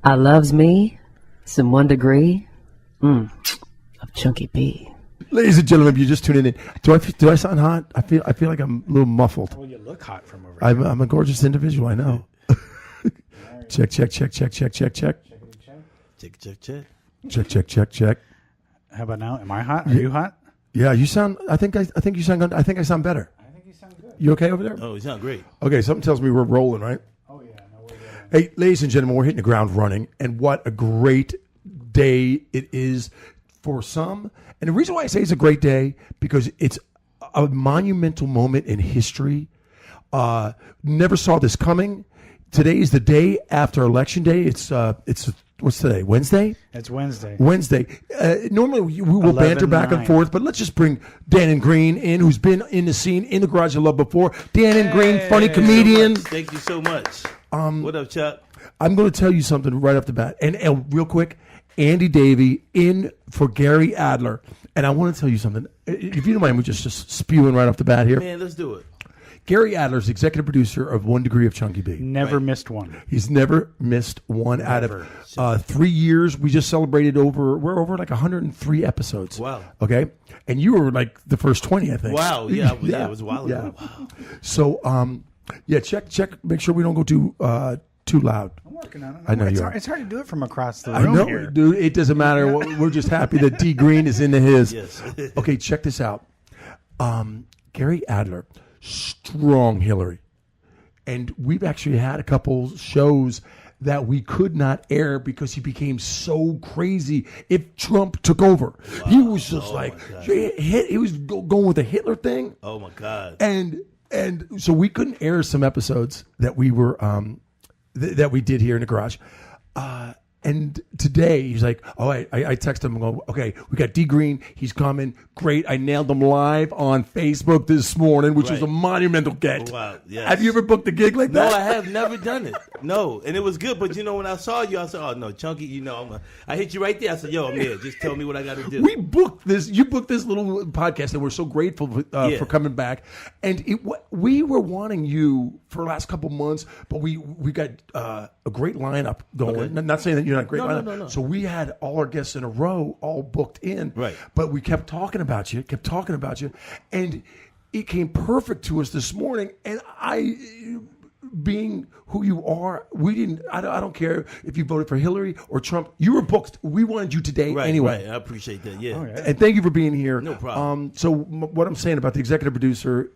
I loves me some 1 degree of Chunky B. Ladies and gentlemen, if you're just tuning in, do I sound hot? I feel like I'm a little muffled. Well, you look hot from over here. I'm a gorgeous individual. I know. Check. Check. How about now? Am I hot? Are you hot? Yeah, you sound. I think you sound good. I think I sound better. I think you sound good. You okay over there? Oh, you sound great. Okay, something tells me we're rolling, right? Oh yeah, no, we're good. Hey, ladies and gentlemen, we're hitting the ground running, and what a great day it is for some. And the reason why I say it's a great day, because it's a monumental moment in history. Never saw this coming. Today is the day after Election Day. It's what's today? Wednesday? It's Wednesday. Normally we will banter back and forth, but let's just bring Dannon Green in, who's been in the scene, in the Garage of Love before. Dannon Green, funny comedian. Thank you so much. What up, Chuck? I'm going to tell you something right off the bat. And real quick, Andy Davey in for Gary Adler. And I want to tell you something. If you don't mind, we're just spewing right off the bat here. Man, let's do it. Gary Adler is executive producer of 1 Degree of Chunky B. Never missed one. He's never missed one out of 3 years. We just celebrated we're over like 103 episodes. Wow. Okay. And you were like the first 20, I think. Wow. Yeah, it was a while ago. Wow. So, check. Make sure we don't go too loud. I'm working on it. I know it's you hard, are. It's hard to do it from across the I room know, here. dude. It doesn't matter. We're just happy that D Green is into his. Yes. Okay, check this out. Gary Adler, strong Hillary. And we've actually had a couple shows that we could not air because he became so crazy if Trump took over. Wow. He was just he was going with the Hitler thing. Oh, my God. And so we couldn't air some episodes that we were that we did here in the garage. And today he's like, oh, I texted him and go, okay, we got D Green. He's coming. Great. I nailed him live on Facebook this morning, which was a monumental get. Oh, wow. Yes. Have you ever booked a gig like that? No, I have never done it. No. And it was good. But, when I saw you, I said, oh, no, Chunky, I hit you right there. I said, yo, I'm here. Just tell me what I got to do. We booked this. You booked this little podcast, and we're so grateful for coming back. And we were wanting you for the last couple months, but we got a great lineup going. Okay. Not saying that you're not a great lineup. No. So we had all our guests in a row, all booked in. Right. But we kept talking about you, and it came perfect to us this morning. And being who you are, I don't care if you voted for Hillary or Trump. You were booked. We wanted you today anyway. Right. I appreciate that. Yeah. And thank you for being here. No problem. So what I'm saying about the executive producer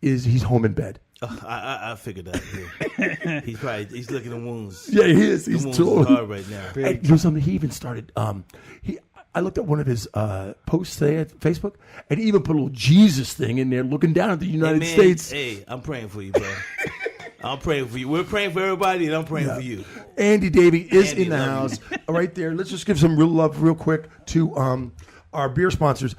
is he's home in bed. I figured that. Yeah. he's licking the wounds. Yeah, he is. He's totally hard right now. And you know something? He even started. I looked at one of his posts today at Facebook, and he even put a little Jesus thing in there, looking down at the United States. Hey, I'm praying for you, bro. I'm praying for you. We're praying for everybody, and I'm praying for you. Andy Davey is in the house right there. Let's just give some real love real quick to our beer sponsors.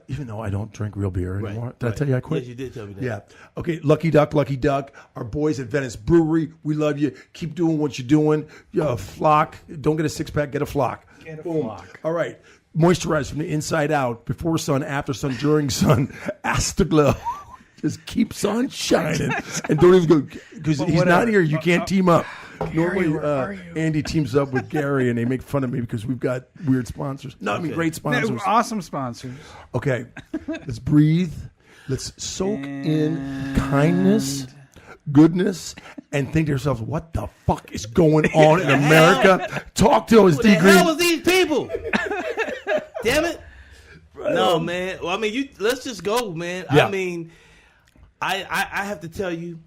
Even though I don't drink real beer anymore. Did I tell you I quit? Yes, you did tell me that. Yeah. Okay, Lucky Duck. Our boys at Venice Brewery, we love you. Keep doing what you're doing. Flock. Don't get a six-pack, get a flock. Get a flock. All right. Moisturize from the inside out. Before sun, after sun, during sun. Afterglow. Just keeps on shining. And don't even go, because he's not here. You can't team up. Gary, normally, Andy teams up with Gary, and they make fun of me because we've got weird sponsors. No, I mean great sponsors. No, awesome sponsors. Okay, let's breathe. Let's soak in kindness, goodness, and think to yourselves, what the fuck is going on in America? Talk to us, D. Green. Who the hell was these people? Damn it. No, man. Well, I mean, let's just go, man. Yeah. I mean, I have to tell you,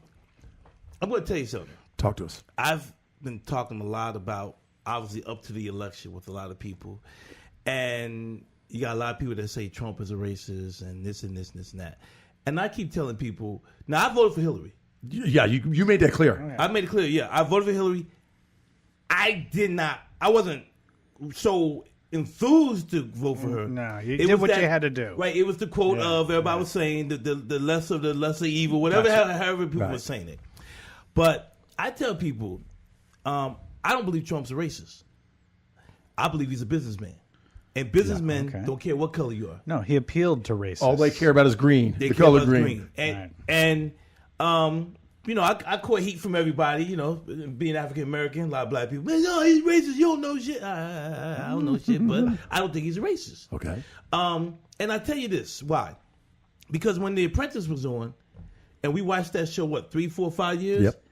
I'm going to tell you something. Talk to us. I've been talking a lot about, obviously, up to the election with a lot of people. And you got a lot of people that say Trump is a racist and this and this and this and that. And I keep telling people, now I voted for Hillary. Yeah, you made that clear. Oh, yeah. I made it clear, yeah. I voted for Hillary. I wasn't so enthused to vote for her. No, you did what you had to do. Right, it was the quote of everybody was saying, the lesser of the lesser evil, whatever, however people were saying it. But I tell people, I don't believe Trump's a racist. I believe he's a businessman. And businessmen don't care what color you are. No, he appealed to racists. All they care about is green. The color green. And I caught heat from everybody, being African American, a lot of black people. Man, no, he's racist. You don't know shit. I don't know shit, but I don't think he's a racist. Okay. And I tell you this, why? Because when The Apprentice was on, and we watched that show, 3, 4, 5 years? Yep.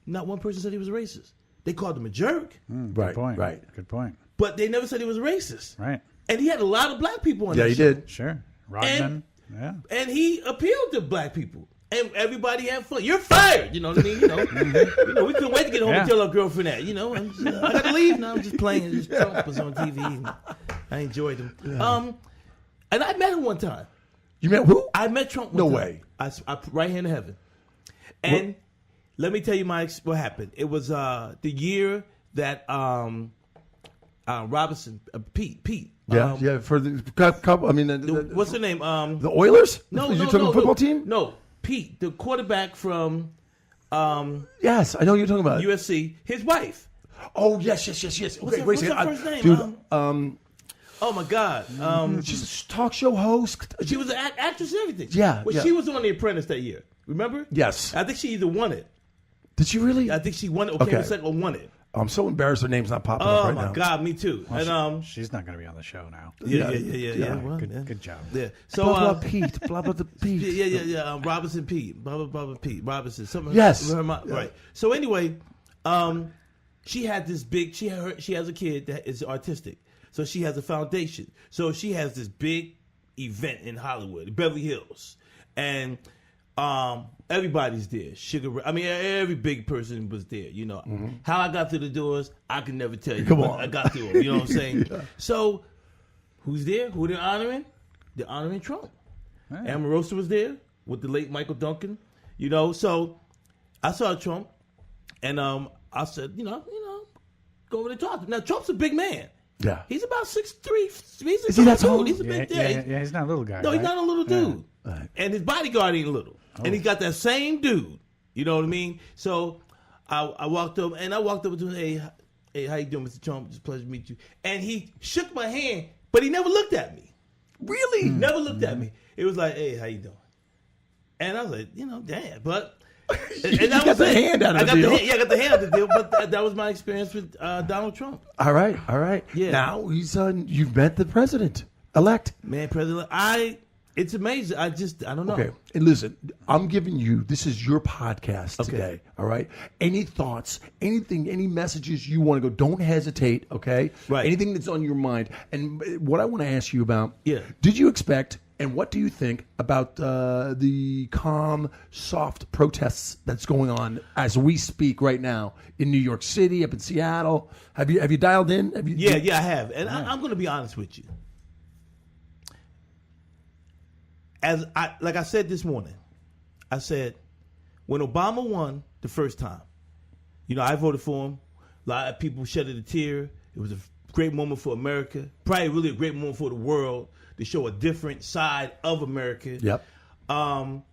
Not one person said he was a racist. They called him a jerk. Good point. Right. Good point. But they never said he was a racist. Right. And he had a lot of black people on that he show. did. Sure. Rodman. Yeah. And he appealed to black people. And everybody had fun. You're fired. You know what I mean? We couldn't wait to get home and tell our girlfriend that. I got to leave now. I'm just playing. Just Trump was on TV. And I enjoyed him. Yeah. And I met him one time. You met who? I met Trump one time. No way. I right hand of heaven. And let me tell you what happened. It was the year that Robinson, Pete. Yeah. For the couple, what's her name? The Oilers? No, you took a football team? No, Pete, the quarterback from. Yes, I know what you're talking about. USC. His wife. Oh yes. What's her first name? Dude, oh my God. She's a talk show host. She was an actress and everything. Yeah. She was on The Apprentice that year. Remember? Yes. I think she either won it. Did she really? I think she won it or came second or won it. I'm so embarrassed her name's not popping up right now. Oh, my God, me too. Well, she's not going to be on the show now. Yeah. Well, good job. Yeah. So, blah, blah, Pete. Blah, blah, Pete. Yeah. Robinson Pete. Blah, Pete. Robinson. Something. Yes. Right. So, anyway, she had this big, she has a kid that is artistic. So, she has a foundation. So, she has this big event in Hollywood, Beverly Hills. And everybody's there. Every big person was there. How I got through the doors, I can never tell you. Come on. I got through them. You know what I'm saying? Yeah. So, who's there? Who they're honoring? They're honoring Trump. Right. Omarosa was there with the late Michael Duncan. So I saw Trump, and I said, go over and talk to him. Now Trump's a big man. Yeah, he's about 6'3". Is he that tall? He's a big dude. Yeah, he's not a little guy. No, right? He's not a little dude. Yeah. Right. And his bodyguard ain't little. Oh. And he's got that same dude. You know what I mean? So I walked up, and I walked up to him, hey, how you doing, Mr. Trump? It's a pleasure to meet you. And he shook my hand, but he never looked at me. Really? Never looked at me. It was like, hey, how you doing? And I was like, damn. But and you got the hand out of the deal. I got the hand out of the deal. But that was my experience with Donald Trump. All right. Yeah. Now you've met the president-elect. Man, it's amazing. I don't know. Okay. And listen, I'm giving you, this is your podcast today, all right? Any thoughts, anything, any messages you want to go, don't hesitate, okay? Right. Anything that's on your mind. And what I want to ask you about, yeah. Did you expect, and what do you think about the calm, soft protests that's going on as we speak right now in New York City, up in Seattle? Have you dialed in? Yeah, I have. And I'm going to be honest with you. Like I said this morning, I said, when Obama won the first time, I voted for him. A lot of people shedded a tear. It was a great moment for America. Probably really a great moment for the world to show a different side of America. Yep. And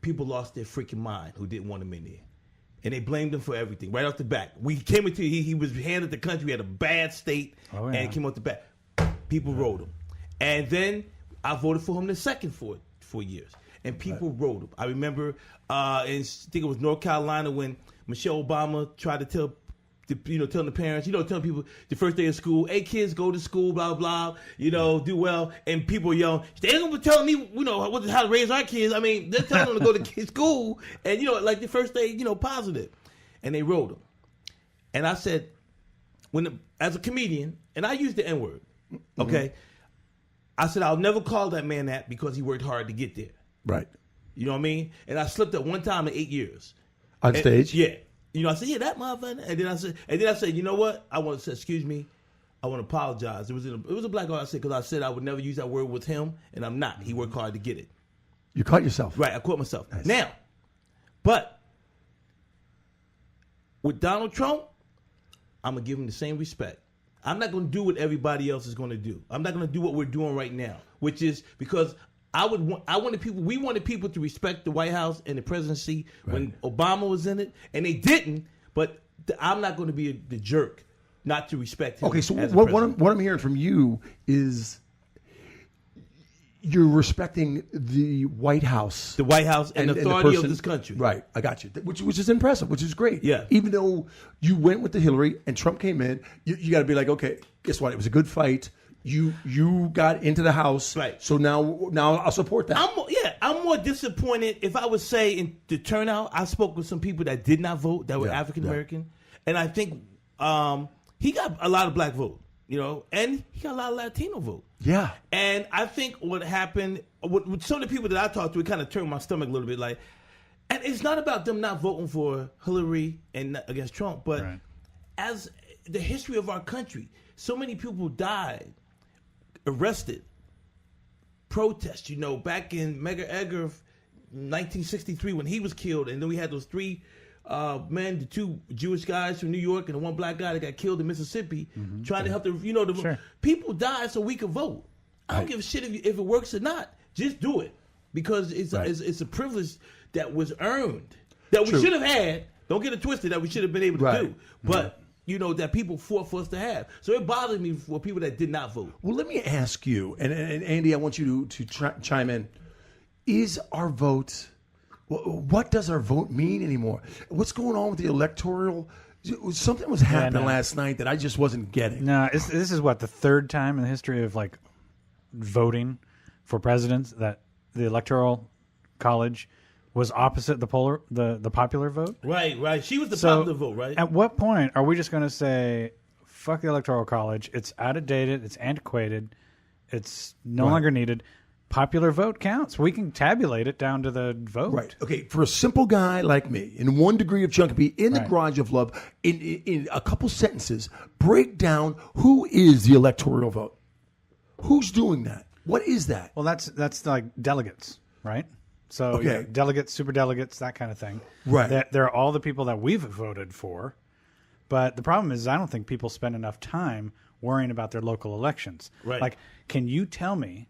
people lost their freaking mind who didn't want him in there. And they blamed him for everything right off the bat. We came into he was handed the country. We had a bad state, and it came off the bat. People wrote him. And then I voted for him the second 4 years, and people wrote him. I remember, I think it was North Carolina when Michelle Obama tried to tell the parents, telling people the first day of school, hey kids, go to school, blah blah, do well, and people yelling, they ain't gonna be telling me, how to raise our kids. I mean, they're telling them to go to school, and like the first day, positive, and they wrote him, and I said, as a comedian, and I used the N-word, okay. Mm-hmm. I said, I'll never call that man that because he worked hard to get there. Right. You know what I mean? And I slipped up one time in 8 years. On stage? Yeah. I said, yeah, that motherfucker. And then I said, you know what? I want to say, excuse me. I want to apologize. It was a black guy I said, because I said I would never use that word with him, and I'm not. He worked hard to get it. You caught yourself. Right. I caught myself. Nice. Now, but with Donald Trump, I'm going to give him the same respect. I'm not going to do what everybody else is going to do. I'm not going to do what we're doing right now, which is because we wanted people to respect the White House and the presidency when Obama was in it, and they didn't. But I'm not going to be the jerk not to respect him. Okay, so what I'm hearing from you is you're respecting the White House. The White House and the authority person, of this country. Right, I got you. Which is impressive, which is great. Yeah. Even though you went with the Hillary and Trump came in, you got to be like, okay, guess what? It was a good fight. You got into the House. Right. So now I'll support that. I'm more disappointed if I would say in the turnout. I spoke with some people that did not vote, that were African American, and I think he got a lot of black vote, and he got a lot of Latino vote. Yeah. And I think what happened with some of the people that I talked to, it kind of turned my stomach a little bit. Like, and it's not about them not voting for Hillary and against Trump, but as the history of our country, so many people died, arrested, protests. Back in Medgar Evers, 1963, when he was killed, and then we had those three men, the two Jewish guys from New York and the one black guy that got killed in Mississippi, trying to help the people died so we could vote. I don't give a shit if it works or not. Just do it, because it's a privilege that was earned, that we should have had. Don't get it twisted, that we should have been able to do, but that people fought for us to have. So it bothered me for people that did not vote. Well, let me ask you, and Andy, I want you to chime in. Is our vote? What does our vote mean anymore? What's going on with the electoral? Something was happening last night that I just wasn't getting. No, this is what, the third time in the history of voting for presidents that the Electoral College was opposite the popular vote. Right. She was the popular vote, right? At what point are we just going to say, fuck the Electoral College? It's outdated. It's antiquated. It's no longer needed. Popular vote counts. We can tabulate it down to the vote. Right. Okay. For a simple guy like me, in 1 degree of chunky, in the garage of love, in a couple sentences, break down who is the electoral vote. Who's doing that? What is that? Well, that's like delegates, right? So delegates, superdelegates, that kind of thing. Right. They're all the people that we've voted for. But the problem is, I don't think people spend enough time worrying about their local elections. Right. Like, can you tell me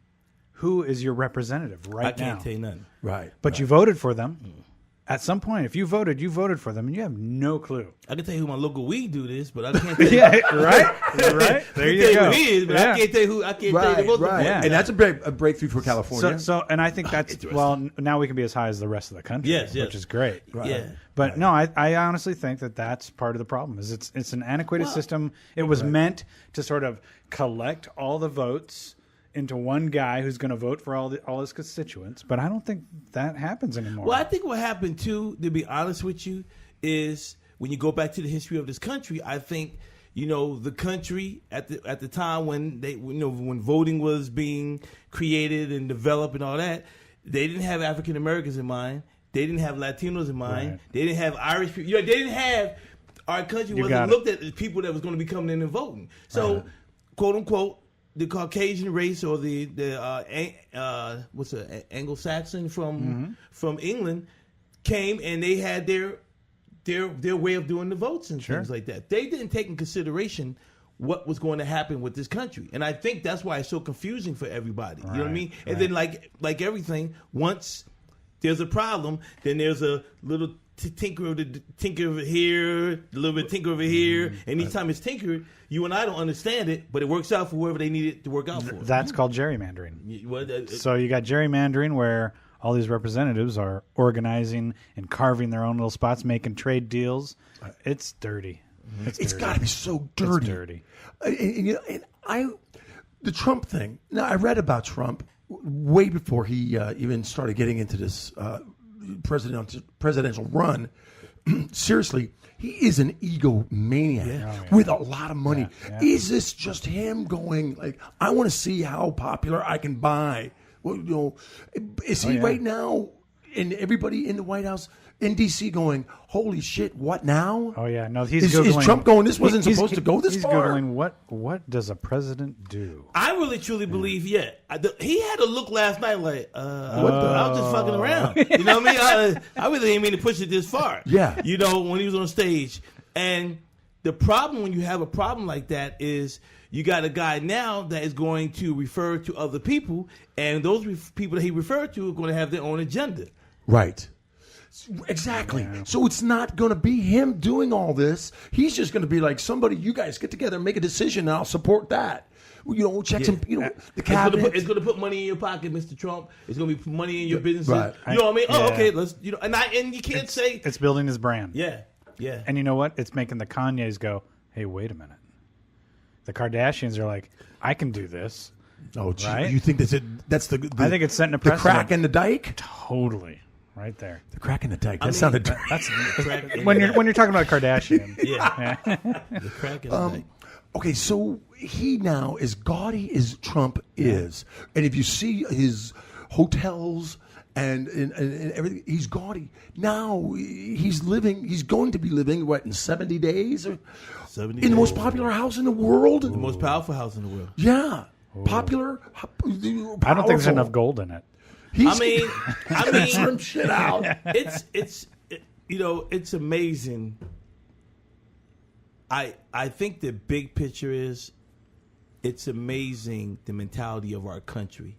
who is your representative right now? I can't tell you nothing. Right. But you voted for them. At some point, if you voted for them, and you have no clue. I can tell you who my local weed dude is, but I can't tell you. Right. There you go. Who he is, but I can't tell you who. I can't tell you the Yeah. And that's a breakthrough for California. So, and I think that's now we can be as high as the rest of the country, which is great. Right. Yeah. But no, I honestly think that's part of the problem. Is it's an antiquated system. It was meant to sort of collect all the votes into one guy who's going to vote for all his constituents, but I don't think that happens anymore. Well, I think what happened too, to be honest with you, is when you go back to the history of this country, I think the country at the time when when voting was being created and developed and all that, they didn't have African Americans in mind. They didn't have Latinos in mind. Right. They didn't have Irish people. They didn't have, our country wasn't looked at as people that was going to be coming in and voting. So, quote unquote, the Caucasian race or the Anglo-Saxon from England came, and they had their way of doing the votes and things like that. They didn't take in consideration what was going to happen with this country, and I think that's why it's so confusing for everybody. You know what I mean? And then like everything, once there's a problem, then there's a little tinker over here, a little bit tinker over here. And each time it's tinkered, you and I don't understand it, but it works out for whoever they need it to work out for. That's called gerrymandering. So you got gerrymandering where all these representatives are organizing and carving their own little spots, making trade deals. It's dirty. It's got to be so dirty. It's dirty. The Trump thing. Now, I read about Trump way before he even started getting into this presidential run. Seriously, he is an egomaniac with a lot of money. Is this just him going like, I want to see how popular I can buy? Well, is he right now, and everybody in the White House in D.C. going, holy shit, what now? Oh yeah, no, is Trump going, this wasn't supposed to go this far? He's Googling, what does a president do? I really truly believe, he had a look last night like, I was just fucking around. You know what I mean? I really didn't mean to push it this far. Yeah. When he was on stage. And the problem when you have a problem like that is you got a guy now that is going to refer to other people, and those people that he referred to are going to have their own agenda. Right. Exactly. Yeah. So it's not going to be him doing all this. He's just going to be like, somebody, you guys get together and make a decision, and I'll support that. checks and the It's cabinet. going to put money in your pocket, Mr. Trump. It's going to be money in your businesses. Right. You know what I mean? Yeah. Oh, okay. Let's and you can't say It's building his brand. yeah. And you know what? It's making the Kanyes go, hey, wait a minute. The Kardashians are like, I can do this. Oh, gee, Right? you think that's the I think it's setting a the precedent. crack in the dike? Totally. Right there. The crack in the dike. That sounded. That's when you're talking about Kardashian. Yeah. The crack in the night. Okay, so he now, as gaudy as Trump is, and if you see his hotels and everything, he's gaudy. Now he's going to be living, what, in 70 days? 70 in the most days. popular house in the world? The most powerful house in the world. Yeah. Popular. I don't think there's enough gold in it. I mean, some shit out. it's amazing. I think the big picture is it's amazing the mentality of our country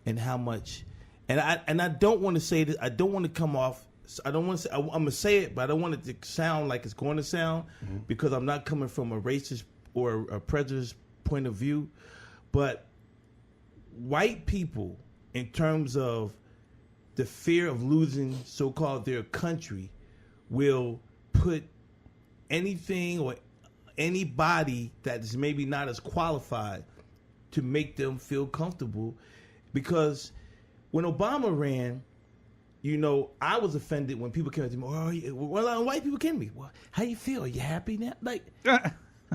and how much and I don't want to say this, I don't want to come off, I don't want to say, I'm going to say it, but I don't want it to sound like it's going to sound because I'm not coming from a racist or a prejudiced point of view, but white people, in terms of the fear of losing so-called their country, will put anything or anybody that is maybe not as qualified to make them feel comfortable. Because when Obama ran, I was offended when people came to me. Well, white people came to me. Well, how you feel? Are you happy now? Like,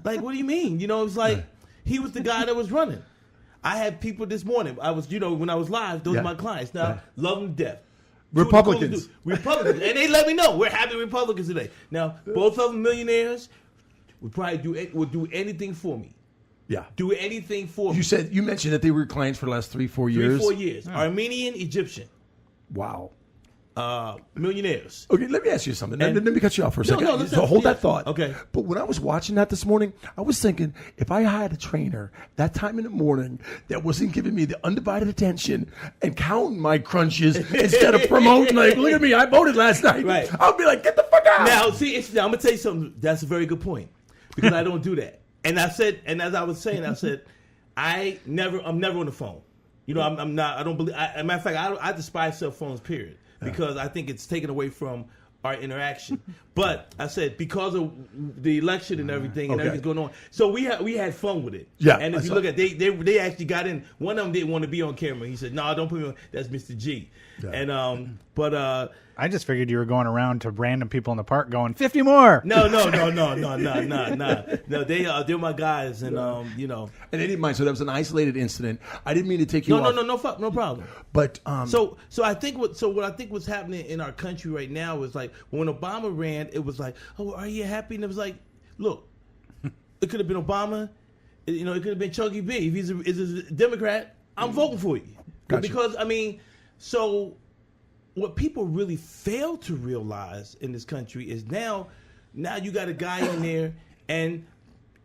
what do you mean? It's like he was the guy that was running. I had people this morning. I was, when I was live, those are my clients. Now, love them to death. Republicans. Republicans. And they let me know. We're happy Republicans today. Now, both of them millionaires would do anything for me. Yeah. Do anything for me. You mentioned that they were clients for the last 3-4 years. 3-4 years. Armenian, Egyptian. Wow. Millionaires. Okay, let me ask you something. Let me cut you off for a second. No, So hold that thought. Okay. But when I was watching that this morning, I was thinking, if I had a trainer that time in the morning that wasn't giving me the undivided attention and counting my crunches instead of promoting, like, look at me, I voted last night. Right. I'll be like, get the fuck out. Now, see, I'm going to tell you something. That's a very good point. Because I don't do that. And I said, and as I was saying, I said, I'm never on the phone. I'm not, I don't believe, as a matter of fact, I despise cell phones, period. Because I think it's taken away from our interaction. But I said, because of the election and everything and everything's going on. So we had fun with it. Yeah. And if you look at they actually got in. One of them didn't want to be on camera. He said, no, don't put me on. That's Mr. G. Yeah. And I just figured you were going around to random people in the park going 50 more. No. No, they're my guys, and And they didn't mind. So that was an isolated incident. I didn't mean to take you off. No problem. But so I think what I think what's happening in our country right now is like when Obama ran, it was like, oh, are you happy? And it was like, look, it could have been Obama, it could have been Chunky B. If he's a Democrat, I'm voting for you. Gotcha. Because so what people really fail to realize in this country is now you got a guy in there, and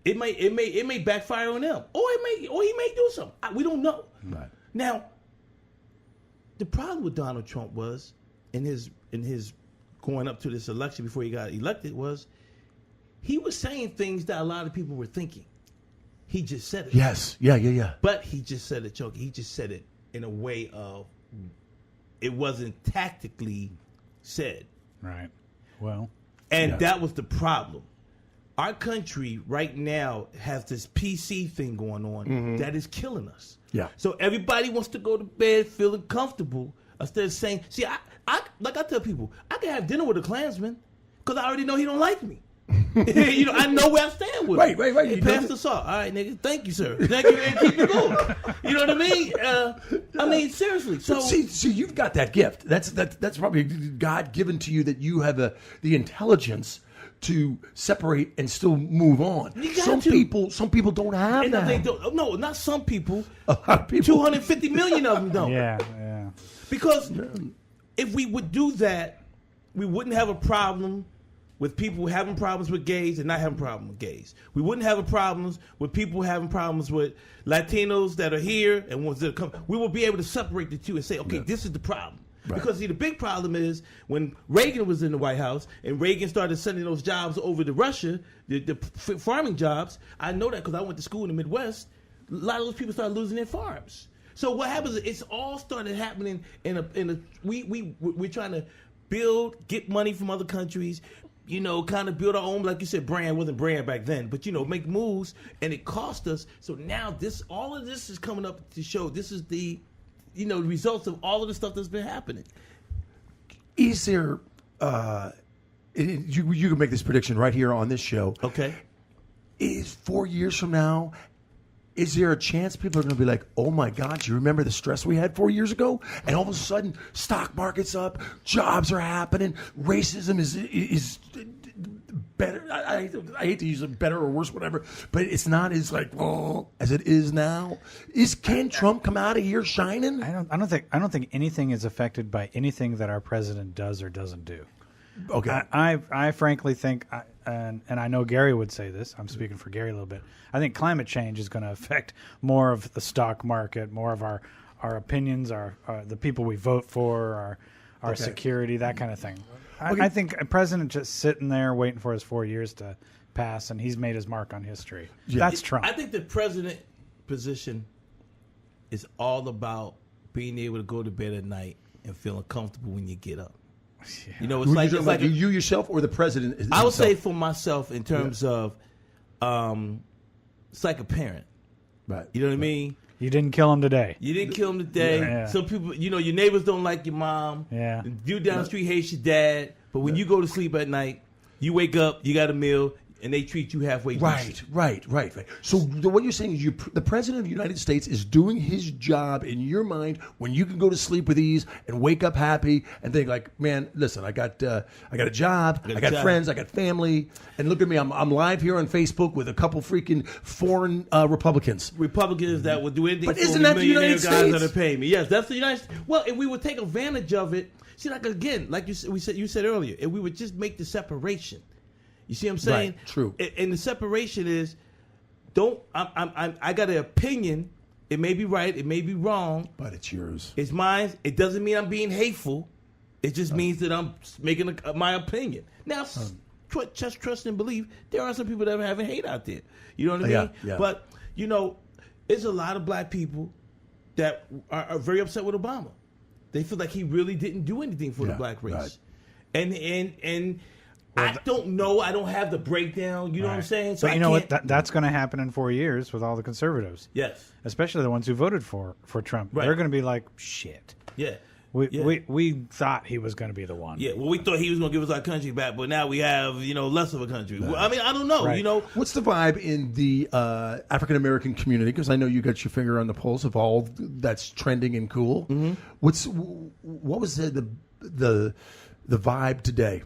it may backfire on them, or he may do something. We don't know. Right. Now, the problem with Donald Trump was in his going up to this election before he got elected was he was saying things that a lot of people were thinking. He just said it. Yes. Yeah. But he just said it, Chunky. He just said it in a way of it wasn't tactically said. Right. Well. And that was the problem. Our country right now has this PC thing going on that is killing us. Yeah. So everybody wants to go to bed feeling comfortable instead of saying, see, I tell people, I can have dinner with a Klansman because I already know he don't like me. I know where I stand with him. Right. Hey, pass the salt. All right, nigga. Thank you, sir. Thank you, and keep it going. You know what I mean? Seriously. So see, you've got that gift. That's probably God given to you, that you have the intelligence to separate and still move on. Some people don't have that. They don't. No, not some people. A lot of people. 250 million of them don't. Yeah. Because if we would do that, we wouldn't have a problem with people having problems with gays and not having problems with gays. We wouldn't have problems with people having problems with Latinos that are here and ones that come. We will be able to separate the two and say, okay, this is the problem. Right. Because, see, the big problem is when Reagan was in the White House and Reagan started sending those jobs over to Russia, the farming jobs, I know that because I went to school in the Midwest. a lot of those people started losing their farms. So what happens is it's all started happening we're trying to get money from other countries, kind of build our own, like you said, brand. Wasn't brand back then, but make moves, and it cost us. So now all of this is coming up to show this is the results of all of the stuff that's been happening. Is there you can make this prediction right here on this show. Okay. Is 4 years from now, is there a chance people are going to be like, oh my God, do you remember the stress we had 4 years ago? And all of a sudden, stock market's up, jobs are happening, racism is better. I hate to use it, better or worse, whatever, but it's not as as it is now. Can Trump come out of here shining? I don't think anything is affected by anything that our president does or doesn't do. Okay. I frankly think, and I know Gary would say this, I'm speaking for Gary a little bit, I think climate change is going to affect more of the stock market, more of our opinions, the people we vote for, our security, that kind of thing. I think a president just sitting there waiting for his 4 years to pass, and he's made his mark on history. Yeah. That's Trump. I think the president position is all about being able to go to bed at night and feeling comfortable when you get up. Yeah. It's like you yourself or the president himself? I would say for myself in terms of it's like a parent. Right. You know what I mean? You didn't kill him today. You didn't kill him today. Yeah. Some people, your neighbors don't like your mom. Yeah. You down the street hates your dad. But when you go to sleep at night, you wake up, you got a meal, and they treat you halfway decent. Right. So what you're saying is the president of the United States is doing his job in your mind when you can go to sleep with ease and wake up happy and think like, man, listen, I got a job, I got friends, I got family, and look at me, I'm live here on Facebook with a couple freaking foreign Republicans. Republicans that would do anything but for isn't that the United guys States? that are paying me. Yes, that's the United States. Well, if we would take advantage of it, see, like again, like you said earlier, if we would just make the separation. You see what I'm saying? Right, true. And the separation is, I got an opinion. It may be right. It may be wrong. But it's yours. It's mine. It doesn't mean I'm being hateful. It just means that I'm making my opinion. Now, just trust and believe. There are some people that are having hate out there. You know what I mean? Yeah. But, there's a lot of black people that are very upset with Obama. They feel like he really didn't do anything for the black race. Right. And I don't know. I don't have the breakdown. You know what I'm saying? So you know what? That's going to happen in 4 years with all the conservatives. Yes. Especially the ones who voted for Trump. Right. They're going to be like, shit. Yeah. We thought he was going to be the one. Yeah. Well, we thought he was going to give us our country back, but now we have less of a country. Well, I mean, I don't know. Right. What's the vibe in the African American community? Because I know you got your finger on the pulse of all that's trending and cool. Mm-hmm. What was the vibe today?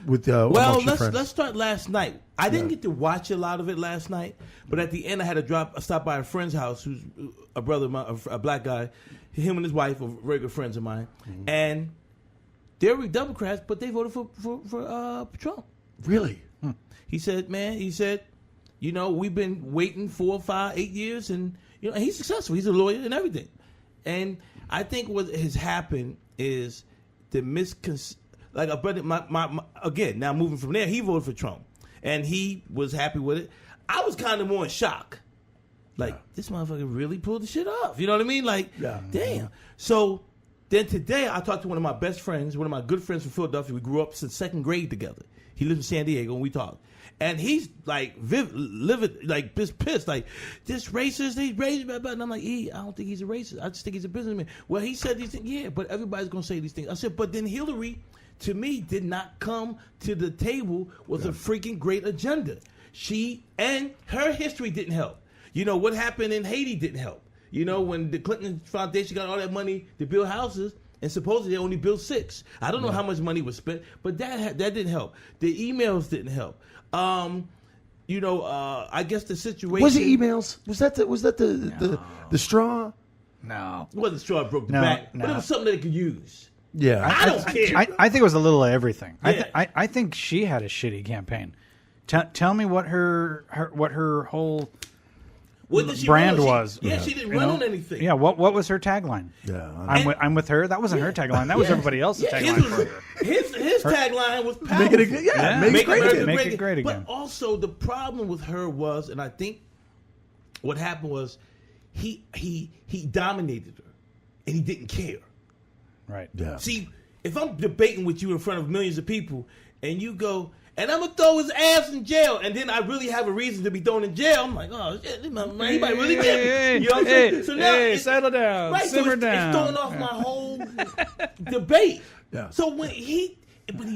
With let's start last night. I didn't get to watch a lot of it last night, but at the end I had to stop by a friend's house who's a brother of mine, a black guy. Him and his wife are very good friends of mine, and they're Democrats, but they voted for Trump. Really? He said, we've been waiting 4, 5, 8 years, and he's successful. He's a lawyer and everything. And I think what has happened is the misconception. Like a brother, again, now moving from there, he voted for Trump, and he was happy with it. I was kind of more in shock. Like, this motherfucker really pulled the shit off. You know what I mean? Like, damn. So then today, I talked to one of my best friends, one of my good friends from Philadelphia. We grew up since second grade together. He lives in San Diego, and we talked. And he's like livid, like pissed, like this racist, he's racist, and I'm like, I don't think he's a racist. I just think he's a businessman. Well, he said these things, yeah, but everybody's gonna say these things. I said, but then Hillary, to me, did not come to the table with a freaking great agenda. She and her history didn't help. What happened in Haiti didn't help. When the Clinton Foundation got all that money to build houses, and supposedly they only built 6. I don't know how much money was spent, but that didn't help. The emails didn't help. I guess the situation was the emails. Was that the straw? No, it wasn't straw that broke the back, but it was something that they could use. Yeah, I don't care. I think it was a little of everything. Yeah. I think she had a shitty campaign. Tell me what her whole brand was. Yeah, she didn't run on anything. Yeah, what was her tagline? Yeah, I'm with her. That wasn't her tagline. That was everybody else's tagline for her. His tagline was powerful. Make it great again. But also the problem with her was, and I think what happened was, he dominated her, and he didn't care. Right. Yeah. See, if I'm debating with you in front of millions of people, and you go, and I'm gonna throw his ass in jail, and then I really have a reason to be thrown in jail, I'm like, oh shit, man, he might really get me. You know what I'm saying? So now, settle down, right? simmer So down. It's throwing off my whole debate. Yeah. So but he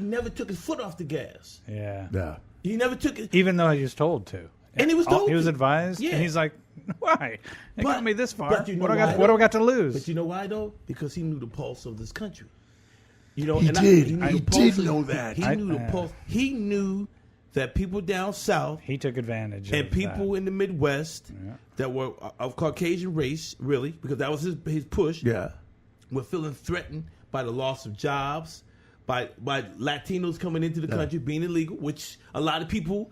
never took his foot off the gas. Yeah. Yeah. He never took it, Even though he was told to. and he was told. He was to. advised, Yeah. and he's like, "Why? They But- got me this far. but you know What do why? I got to lose?" But you know why though? Because he knew the pulse of this country. You know, He and did. He I knew the did pulse of- know that. He knew the pulse. He knew that people down south He took advantage and of people that. in the Midwest that were of Caucasian race, really, because that was his push. Yeah. Were feeling threatened by the loss of jobs, by Latinos coming into the country being illegal, which a lot of people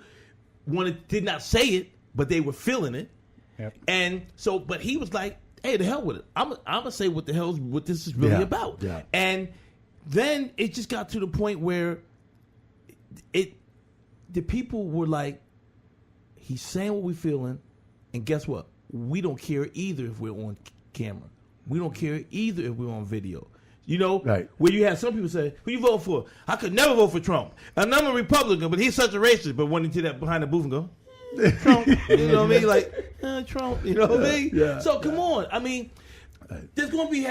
did not say it, but they were feeling it. Yep. And so, but he was like, "Hey, the hell with it. I'm gonna say what this is really Yeah. about." Yeah. And then it just got to the point where the people were like, "He's saying what we're feeling, and guess what? We don't care either if we're on camera. We don't care either if we're on video." You know, Right. where you have some people say, "Who you vote for?" I could never vote for Trump. And I'm a Republican, but he's such a racist. But went into that behind the booth and go, Trump. You know what I mean? Like, Trump. You know what I mean? Yeah. So come on. I mean, there's going to be,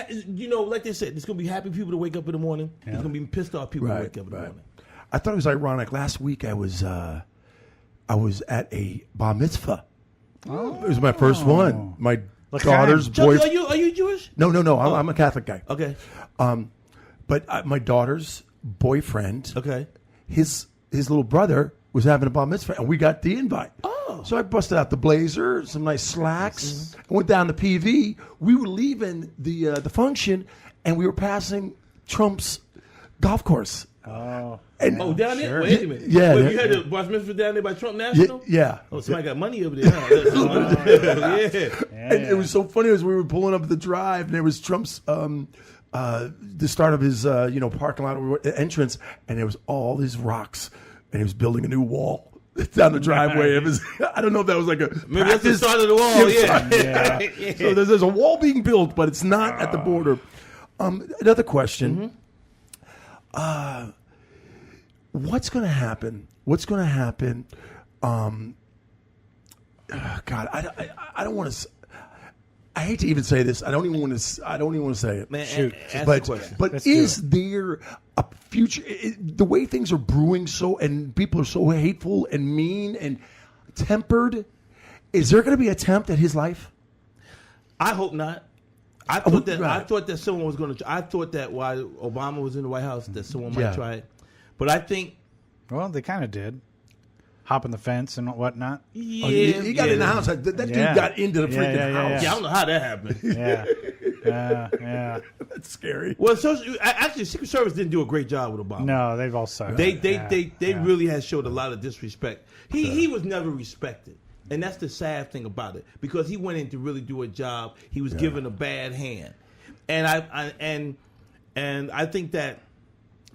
like they said, there's going to be happy people to wake up in the morning. There's going to be pissed off people to wake up in the morning. I thought it was ironic. Last week I was at a bar mitzvah. It was my first one. My daughter's Chuck, boy. are you Jewish? No. I'm a Catholic guy. Okay. But my daughter's boyfriend, Okay. his little brother was having a bar mitzvah, and we got the invite. Oh. So I busted out the blazer, some nice slacks. I went down to PV. We were leaving the function, and we were passing Trump's golf course. Oh. And Oh, down there? Sure. Wait a minute. Yeah, Wait, yeah. you had the bar mitzvah down there by Trump National? yeah. Oh, somebody got money over there. Huh? Yeah. And it was so funny as we were pulling up the drive, and there was Trump's the start of his parking lot entrance, and there was all these rocks, and he was building a new wall down the driveway. It was, I don't know if that was like a Maybe that's the practice. start of the wall. Yeah. Yeah. So there's a wall being built, but it's not at the border. Another question. What's going to happen? What's going to happen? God, I don't want to. I hate to even say this. I don't even want to. I don't even want to say it. Man, Shoot. ask But the question. Let's do is there a future? The way things are brewing, and people are so hateful and mean and tempered. Is there going to be an attempt at his life? I hope not. I thought that someone was going to. I thought that while Obama was in the White House, that someone might try it. But I think, Well, they kind of did. Hopping the fence and whatnot. yeah, He got in the house. That dude got into the freaking house. Yeah, I don't know how that happened. Yeah. Yeah. That's scary. Well, actually, Secret Service didn't do a great job with Obama. No, they've all sucked. They Yeah. really has showed a lot of disrespect. He was never respected, and that's the sad thing about it, because he went in to really do a job. He was given a bad hand, and I think that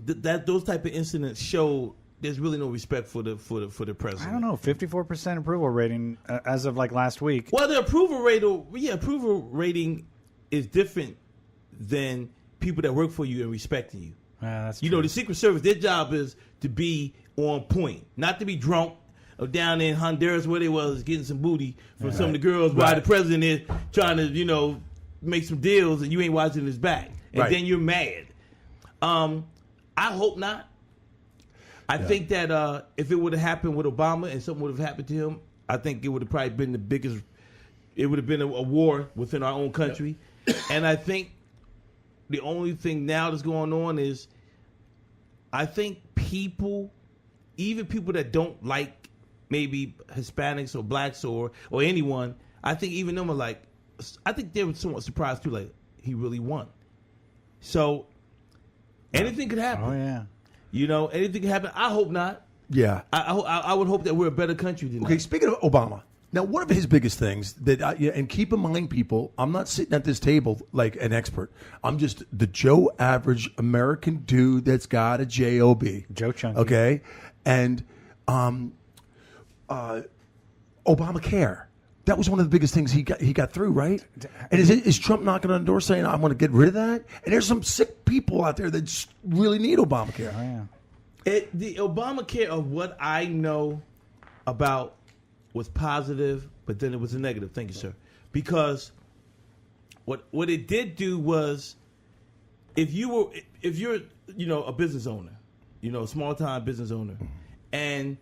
those type of incidents show there's really no respect for the president. I don't know, 54% approval rating as of like last week. Well, the approval rating is different than people that work for you and respecting you. That's You true. know, the Secret Service, their job is to be on point, not to be drunk or down in Honduras where they was getting some booty from some of the girls while the president is trying to, make some deals and you ain't watching his back. And then you're mad. I hope not. I think that if it would have happened with Obama and something would have happened to him, I think it would have probably been the biggest. It would have been a war within our own country. And I think the only thing now that's going on is I think people, even people that don't like maybe Hispanics or blacks or anyone, I think even them are like, I think they were somewhat surprised too, like, he really won. So anything could happen. Oh, yeah. Anything can happen. I hope not. Yeah. I would hope that we're a better country than Okay, that. speaking of Obama, now one of his biggest things that, and keep in mind, people, I'm not sitting at this table like an expert. I'm just the Joe average American dude that's got a job. Joe Chunky. Okay, and Obamacare. that was one of the biggest things he got through, right? And is Trump knocking on the door saying, "I'm going to get rid of that"? And there's some sick people out there that just really need Obamacare. Oh, yeah. The Obamacare of what I know about was positive, but then it was a negative. Thank you, sir. Because what it did do was, if you're a business owner, a small time business owner, and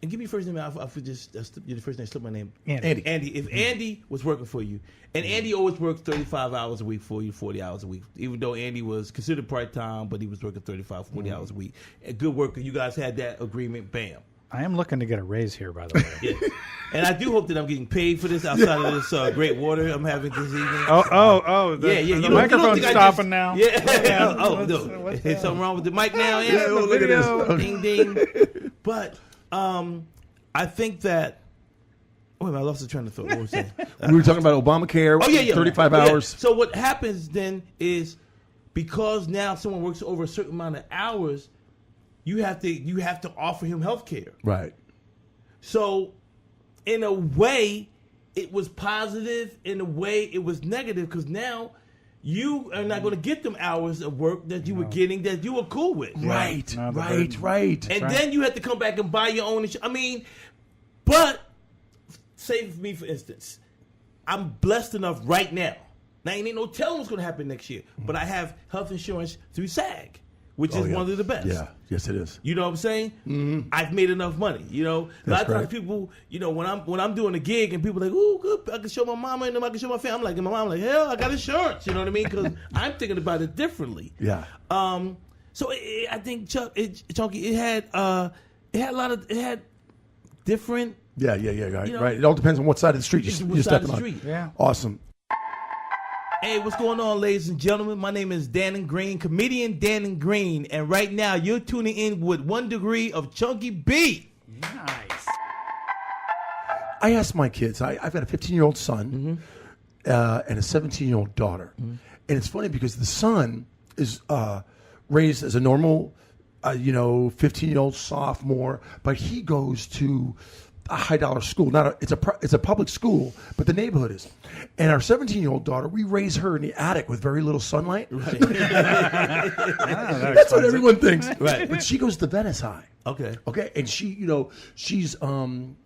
give me your first name. I just your first name slipped my name. Andy. If Andy was working for you, and Andy always worked 35 hours a week for you, 40 hours a week, even though Andy was considered part time, but he was working 35, 40 hours a week. A good worker. You guys had that agreement. Bam. I am looking to get a raise here, by the way. Yeah. And I do hope that I'm getting paid for this outside of this great water I'm having this evening. The microphone's stopping now. Yeah. No. Is something wrong with the mic now? Yeah, look at this. Ding, ding. But I think that. Wait a minute, I lost the train of thought. What was I saying? We were talking about Obamacare. 35 hours. So what happens then is, because now someone works over a certain amount of hours, you have to offer him health care. Right. So in a way, it was positive. In a way, it was negative, because now you are not going to get them hours of work that you were getting that you were cool with. Right. No, Right. And then you have to come back and buy your own. But say for me, for instance, I'm blessed enough right now. Now, ain't no telling what's going to happen next year. But I have health insurance through SAG, which is one of the best. Yeah. Yes, it is. You know what I'm saying? Mm-hmm. I've made enough money. A lot of times people, when I'm doing a gig and people are like, "Ooh, good, I can show my mama and I can show my family." I'm like, and my mom like, "Hell, I got insurance." You know what I mean? Because I'm thinking about it differently. Yeah. So I think Chunky, it had a lot of different. Yeah. Right. It all depends on what side of the street you're stepping on. Yeah. Awesome. Hey, what's going on, ladies and gentlemen? My name is Dannon Green, comedian Dannon Green, and right now you're tuning in with 1 degree of Chunky B. Nice. I asked my kids. I've got a 15-year-old son and a 17-year-old daughter, and it's funny because the son is raised as a normal, 15-year-old sophomore, but he goes to a high-dollar school. It's a public school, but the neighborhood is. And our 17-year-old daughter, we raise her in the attic with very little sunlight. Right. That's what everyone thinks. Right. But she goes to Venice High. Okay. Okay, and she's hung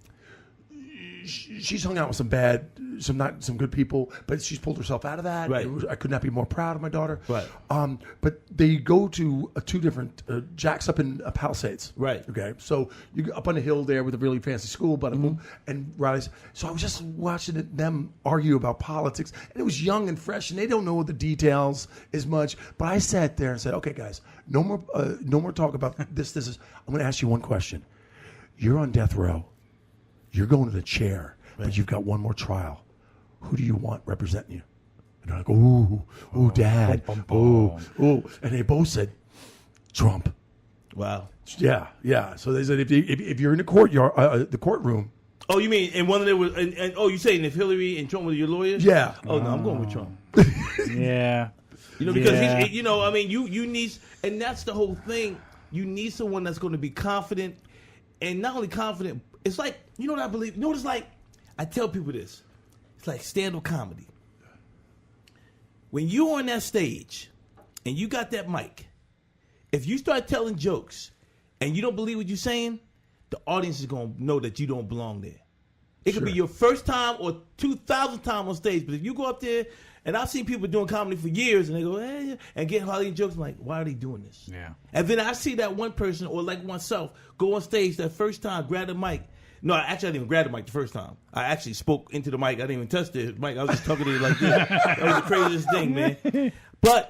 out with some good people, but she's pulled herself out of that. Right. I could not be more proud of my daughter. Right. But they go to two different Jack's up in Palisades. Right. Okay. So you go up on the hill there with a really fancy school, but and Riley's. So I was just watching them argue about politics, and it was young and fresh, and they don't know the details as much. But I sat there and said, "Okay, guys, no more talk about this. This is. I'm going to ask you one question. You're on death row. You're going to the chair, but you've got one more trial. Who do you want representing you?" And they're like, ooh, Dad. Ooh. And they both said, Trump. Wow. Yeah. So they said, if you're in the courtyard, the courtroom. Oh, you mean, and one of them was, and you saying if Hillary and Trump were your lawyers? Yeah. Oh, no, I'm going with Trump. Yeah. Because you need, and that's the whole thing. You need someone that's going to be confident, and not only confident, it's like, you know what I believe? You know what it's like? I tell people this. It's like stand-up comedy. When you're on that stage and you got that mic, if you start telling jokes and you don't believe what you're saying, the audience is going to know that you don't belong there. It could be your first time or 2,000th time on stage, but if you go up there, and I've seen people doing comedy for years, and they go, hey, and get Hollywood jokes, I'm like, why are they doing this? Yeah. And then I see that one person, or like myself, go on stage that first time, grab the mic. No, actually, I didn't even grab the mic the first time. I actually spoke into the mic. I didn't even touch the mic. I was just talking to you like this. That was the craziest thing, man.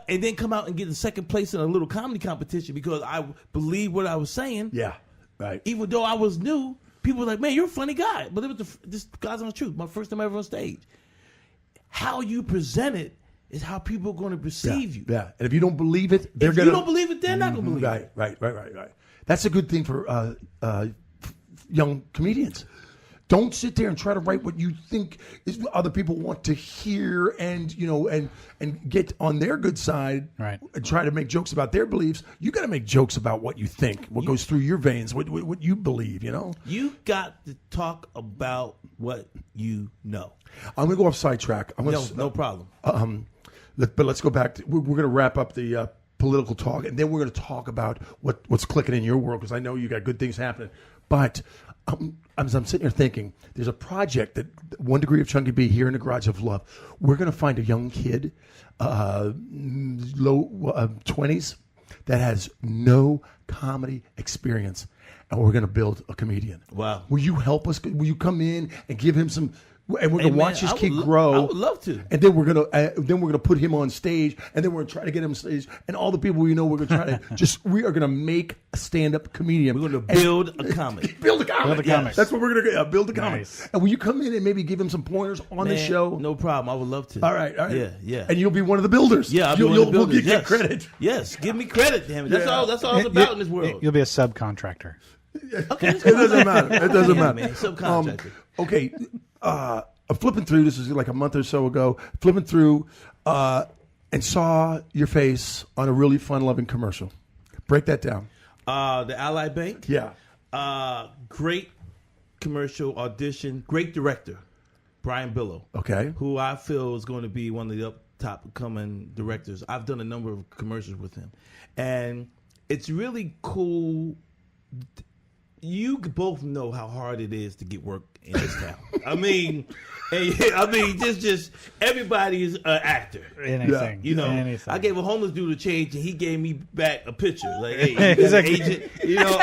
And then come out and get the second place in a little comedy competition because I believe what I was saying. Yeah, right. Even though I was new, people were like, man, you're a funny guy. But it was this guy's on the truth. My first time ever on stage. How you present it is how people are going to perceive you. Yeah, and if you don't believe it, they're going to... If you don't believe it, they're not going to believe it. Right. That's a good thing for young comedians. Don't sit there and try to write what you think is what other people want to hear, and and get on their good side. Right. And try to make jokes about their beliefs. You got to make jokes about what you think, what goes through your veins, what you believe. You got to talk about what you know. I'm going to go off sidetrack. No problem. But let's go back. We're going to wrap up the political talk, and then we're going to talk about what's clicking in your world, because I know you got good things happening. But as I'm sitting here thinking, there's a project that 1 Degree of Chunky B here in the Garage of Love. We're going to find a young kid, low 20s, that has no comedy experience, and we're going to build a comedian. Wow. Will you help us? Will you come in and give him some? And we're gonna watch this kid grow. I would love to. And then we're gonna put him on stage, and then we're gonna try to get him on stage, and all the people we know, we're gonna try to we are gonna make a stand-up comedian. We're gonna build a comic. Build a comic. Yes. That's what we're gonna build a comic. Nice. And will you come in and maybe give him some pointers on the show? No problem. I would love to. All right. Yeah. And you'll be one of the builders. Yeah, I'll be one of the builders. We'll get credit. Yes, give me credit, damn it. That's all it's about in this world. You'll be a subcontractor. Okay, It doesn't matter. It doesn't matter. Man, subcontractor. Okay. I'm flipping through. This was like a month or so ago. Flipping through and saw your face on a really fun-loving commercial. Break that down. The Ally Bank. Yeah. Great commercial audition. Great director, Brian Billow. Okay. Who I feel is going to be one of the top coming directors. I've done a number of commercials with him, and it's really cool. You both know how hard it is to get work in this town. Just everybody is an actor. Anything. You know, anything. I gave a homeless dude a change, and he gave me back a picture. Like, hey, you got an agent? You know,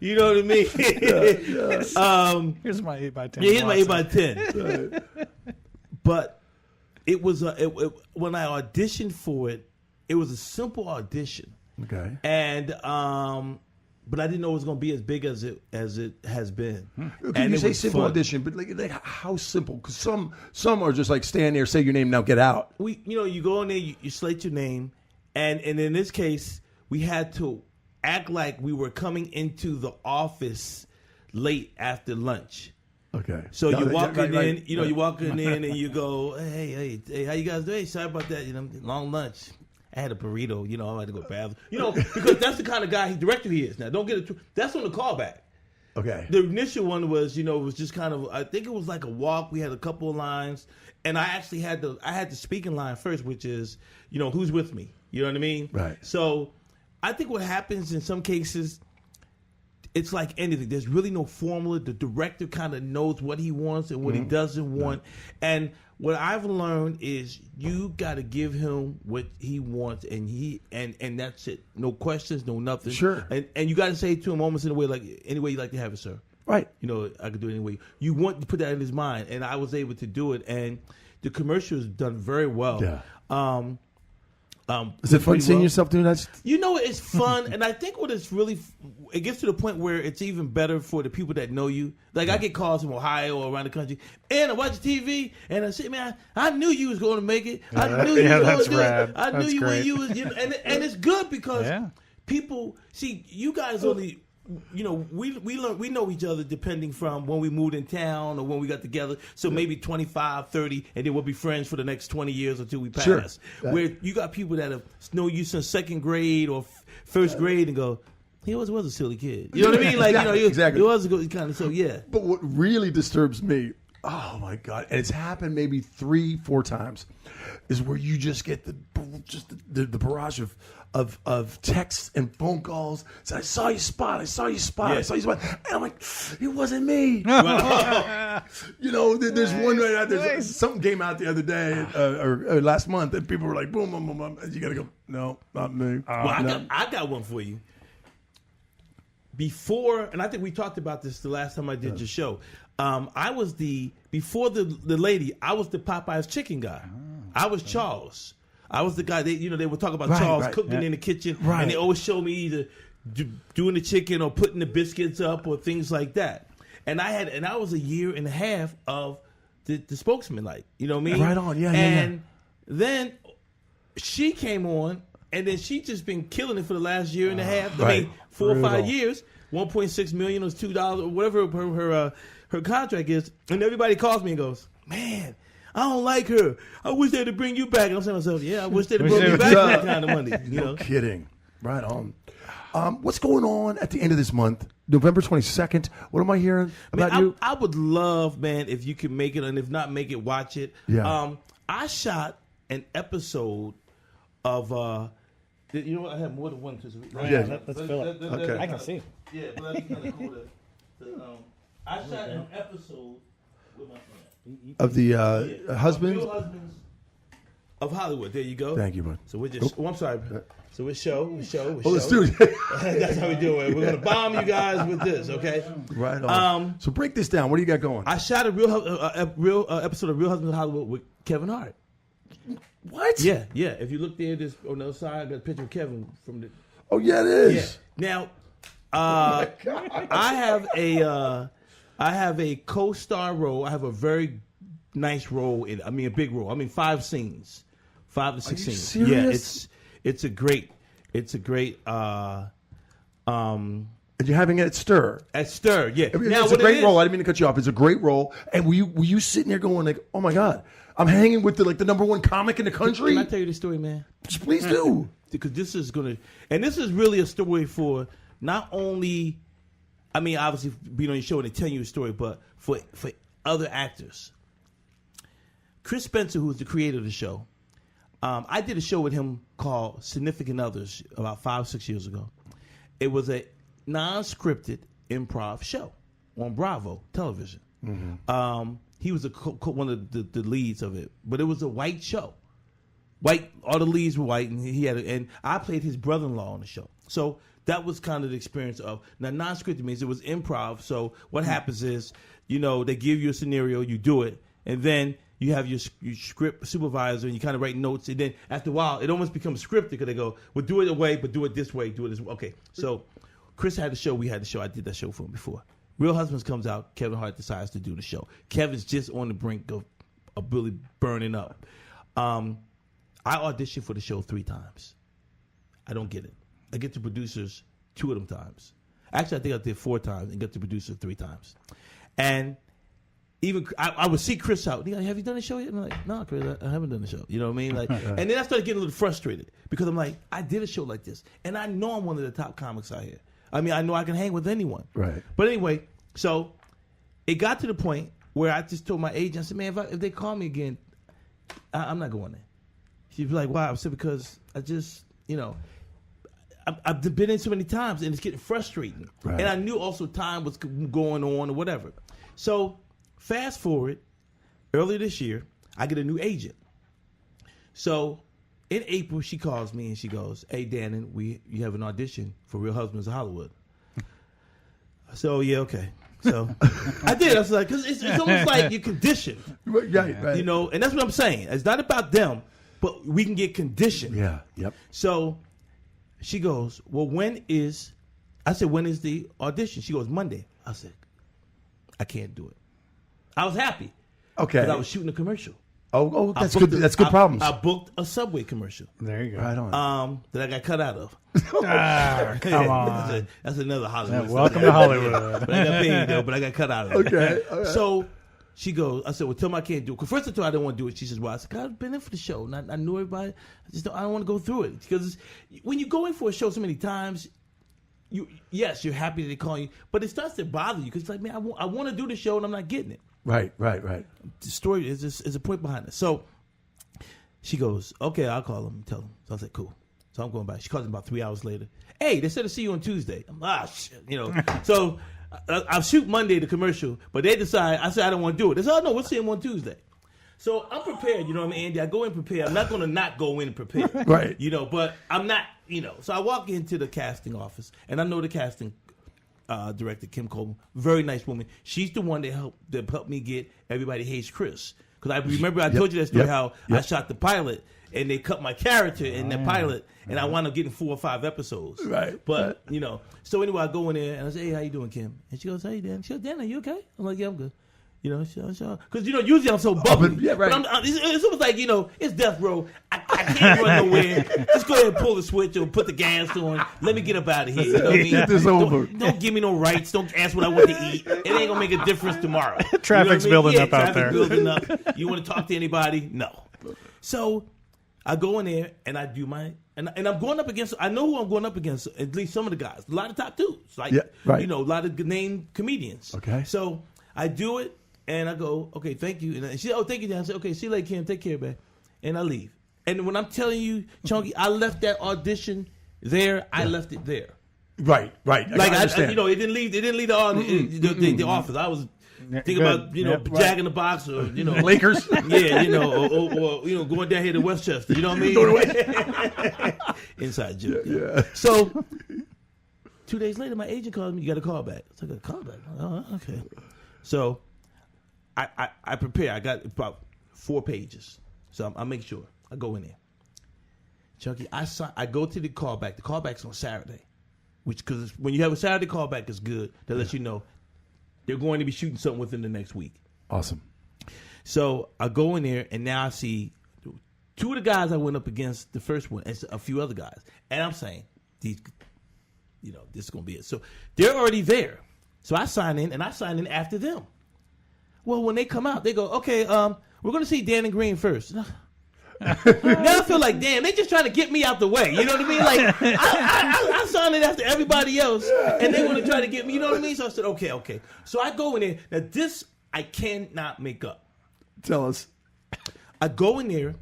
you know what I mean? Here's my 8x10. Yeah, here's my 8x10. But it was when I auditioned for it, it was a simple audition. Okay. And but I didn't know it was going to be as big as it has been. And you say simple audition, but like how simple? Because some are just like stand there, say your name, now get out. You go in there, you slate your name, and in this case, we had to act like we were coming into the office late after lunch. Okay. So you're walking in, you're walking in, and you go, hey, how you guys doing? Hey, sorry about that. Long lunch. I had a burrito, I had to go bathroom. Because that's the kind of guy, director he is now. Don't get it. That's on the callback. Okay. The initial one was, it was just kind of, I think it was like a walk. We had a couple of lines, and I actually had the speaking line first, which is, who's with me? You know what I mean? Right. So I think what happens in some cases, it's like anything. There's really no formula. The director kind of knows what he wants and what he doesn't want. And what I've learned is you got to give him what he wants, and that's it. No questions, no nothing. Sure. And you got to say to him almost in a way like, any way you like to have it, sir. Right. I could do it any way. You want to put that in his mind, and I was able to do it. And the commercial is done very well. Yeah. Is it fun seeing yourself doing that? It's fun, and I think it gets to the point where it's even better for the people that know you. Like, I get calls from Ohio or around the country, and I watch TV, and I say, man, I knew you was going to make it. I knew you was going to do it. I knew you when you was, and it's good because people see you guys only. We know each other depending from when we moved in town or when we got together. So maybe 25, 30, and then we'll be friends for the next 20 years until we pass. Sure. Where you got people that have known you since second grade or first grade and go, he was a silly kid. You know what I mean? Like, exactly. He was a good kind of, so yeah. But what really disturbs me, oh my God, and it's happened maybe 3-4 times, is where you just get the barrage of texts and phone calls. So I saw you spot. I saw you spot. And I'm like, it wasn't me. There's one right out there. Something came out the other day or last month, and people were like, boom, boom, boom, boom. And you got to go, no, not me. I got one for you. Before, and I think we talked about this the last time I did your show. Before the lady, I was the Popeye's chicken guy. I was Charles. I was the guy. They would talk about Charles cooking in the kitchen, and they always show me either doing the chicken or putting the biscuits up or things like that. And I was a year and a half of the spokesman, like, you know what I mean? Right on, yeah. And then she came on, and then she just been killing it for the last year and a half. I mean, 4 or 5 years. $1.6 million was $2 or whatever her contract is, and everybody calls me and goes, man, I don't like her. I wish they had to bring you back. And I'm saying to myself, yeah, I wish they'd have brought me back for that kind of money. No kidding. Right on. What's going on at the end of this month, November 22nd? What am I hearing about you? I would love, man, if you can make it, and if not make it, watch it. Yeah. I shot an episode of. You know what? I have more than one. Let's fill it. Okay. I can see. Yeah, but that'd be kind of cool. I shot an episode with my friend Of the husband? Real Husbands of Hollywood. There you go. Thank you, bud. So we're just. Oh, I'm sorry. So we show. Let's do it. That's how we do it. We're gonna bomb you guys with this, okay? Right on. So break this down. What do you got going? I shot a real episode of Real Husbands of Hollywood with Kevin Hart. What? Yeah. If you look there, this on the other side, I got a picture of Kevin from the. Oh yeah, it is. Yeah. Now, I have a co-star role. I have a very nice role in. I mean, a big role. I mean, 5 scenes, 5 to 6 Are you scenes. serious? Yeah, it's a great. And you're having it at Stir. At Stir, yeah. Now, it's a great role. I didn't mean to cut you off. It's a great role. And were you sitting there going like, oh my God, I'm hanging with the number 1 comic in the country? Can I tell you the story, man? Please do. Because this is really a story for not only, I mean, obviously being on your show and they tell you a story, but for other actors. Chris Spencer, who's the creator of the show, I did a show with him called Significant Others about 5-6 years ago. It was a non-scripted improv show on Bravo television. Mm-hmm. He was one of the leads of it, but it was a white show. White, all the leads were white, and and I played his brother-in-law on the show. So that was kind of the experience of, now non-scripted means it was improv. So what happens is, they give you a scenario, you do it, and then you have your script supervisor, and you kind of write notes, and then after a while, it almost becomes scripted because they go, well, do it a way, but do it this way, do it this way. Okay, so Chris had the show, we had the show. I did that show for him before. Real Husbands comes out, Kevin Hart decides to do the show. Kevin's just on the brink of really burning up. I auditioned for the show 3 times. I don't get it. I get to producers 2 of them times. Actually, I think I did 4 times and got to producer 3 times. And even I would see Chris out. He's like, have you done the show yet? And I'm like, no, Chris, I haven't done the show. You know what I mean? Like, and then I started getting a little frustrated because I'm like, I did a show like this, and I know I'm one of the top comics out here. I mean, I know I can hang with anyone. Right. But anyway, so it got to the point where I just told my agent, I said, man, if they call me again, I'm not going there. She'd be like, why? I said, because I just, I've been in so many times, and it's getting frustrating. Right. And I knew also time was going on or whatever. So fast forward, earlier this year, I get a new agent. So in April, she calls me and she goes, hey, Dannon, you have an audition for Real Husbands of Hollywood. So, yeah, okay. So I did. I was like, because it's almost like you're conditioned. Right. And that's what I'm saying. It's not about them, but we can get conditioned. Yeah, yep. So she goes, well, I said, when is the audition? She goes, Monday. I said, I can't do it. I was happy. Okay. Because I was shooting a commercial. Oh, that's good. That's good problems. I booked a Subway commercial. There you go. Right on. That I got cut out of. Come on. That's another Hollywood. Welcome to Hollywood. But I got paid though. But I got cut out of it. Okay. Right. So she goes. I said, "Well, tell me I can't do it." Because first I told her I didn't want to do it. She says, "Well," I said, "I've been in for the show, and I knew everybody. I don't want to go through it because when you go in for a show so many times." You're happy that they call you, but it starts to bother you because it's like, man, I want to do the show and I'm not getting it. Right. The story is a point behind it. So she goes, okay, I'll call him and tell him. So I said, cool. So I'm going back. She calls him about 3 hours later. Hey, they said to see you on Tuesday. I'm shit, So I'll shoot Monday the commercial, but they decide. I said I don't want to do it. They said, oh no, we'll see him on Tuesday. So I'm prepared, you know what I mean, Andy? I go in prepared. I'm not going to not go in prepared. Right. But I'm not, So I walk into the casting office, and I know the casting director, Kim Coleman, very nice woman. She's the one that helped me get Everybody Hates Chris. Because I remember I told you that story how I shot the pilot, and they cut my character in the pilot, and I wound up getting 4 or 5 episodes. Right. But, so anyway, I go in there, and I say, hey, how you doing, Kim? And she goes, hey, Dan. She goes, Dan, are you okay? I'm like, yeah, I'm good. Because usually I'm so bubbly. Yeah, right. But it's almost like it's death row. I can't run nowhere. Just go ahead and pull the switch or put the gas on. Let me get up out of here. You know what I mean? Get this over. Don't give me no rights. Don't ask what I want to eat. It ain't gonna make a difference tomorrow. Traffic's building up out there. Building up. You want to talk to anybody? No. So I go in there and I do my And I'm going up against. I know who I'm going up against. At least some of the guys. A lot of top dudes, like a lot of named comedians. Okay. So I do it, and I go, okay, thank you. And she said, oh, thank you, Dan. I said, okay, see you later, Kim. Take care, man. And I leave. And when I'm telling you, Chunky, I left that audition there. I left it there. Right. Like I it didn't leave. It didn't leave the office. I was thinking about Jack in the Box or Lakers. Yeah, or going down here to Westchester. You know what I mean? Inside joke. Yeah. So 2 days later, my agent called me. You got a call back. I got a call back. Oh, okay. So I prepare. I got about 4 pages. So I make sure I go in there. Chunky, I go to the callback. The callback's on Saturday, because when you have a Saturday callback, it's good. That lets you know they're going to be shooting something within the next week. Awesome. So I go in there, and now I see 2 of the guys I went up against the first one, and a few other guys. And I'm saying, this is going to be it. So they're already there. So I sign in, and I sign in after them. Well, when they come out, they go, okay, we're going to see Dannon Green first. Now I feel like, damn, they just trying to get me out the way. You know what I mean? Like, I signed it after everybody else, and they want to try to get me. You know what I mean? So I said, okay. So I go in there. Now, this I cannot make up. Tell us. I go in there,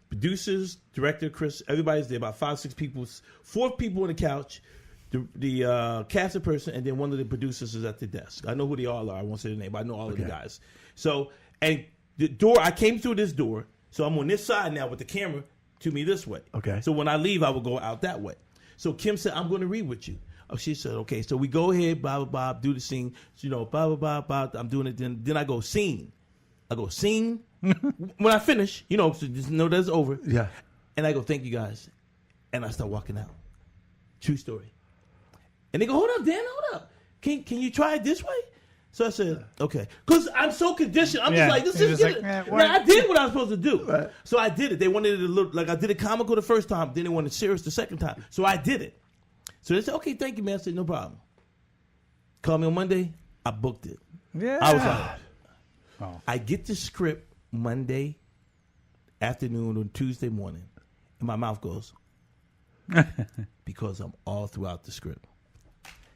producers, director, Chris, everybody's there, about 5, 6 people, 4 people on the couch, the casting person, and then one of the producers is at the desk. I know who they all are. I won't say the name, but I know all of the guys. So, and the door, I came through this door. So I'm on this side now with the camera to me this way. Okay. So when I leave, I will go out that way. So Kim said, I'm going to read with you. Oh, she said, okay. So we go ahead, blah, blah, blah, do the scene. Blah, blah, blah, blah. I'm doing it. Then I go scene. When I finish, so just know that's over. Yeah. And I go, thank you guys. And I start walking out. True story. And they go, hold up, Dan, hold up. Can you try it this way? So I said, okay. Because I'm so conditioned. I'm just like, this is good. I did what I was supposed to do. Right. So I did it. They wanted it to look like I did it comical the first time. Then they wanted serious the second time. So I did it. So they said, okay, thank you, man. I said, no problem. Call me on Monday. I booked it. Yeah. I was like, I get the script Monday afternoon or Tuesday morning. And my mouth goes, because I'm all throughout the script.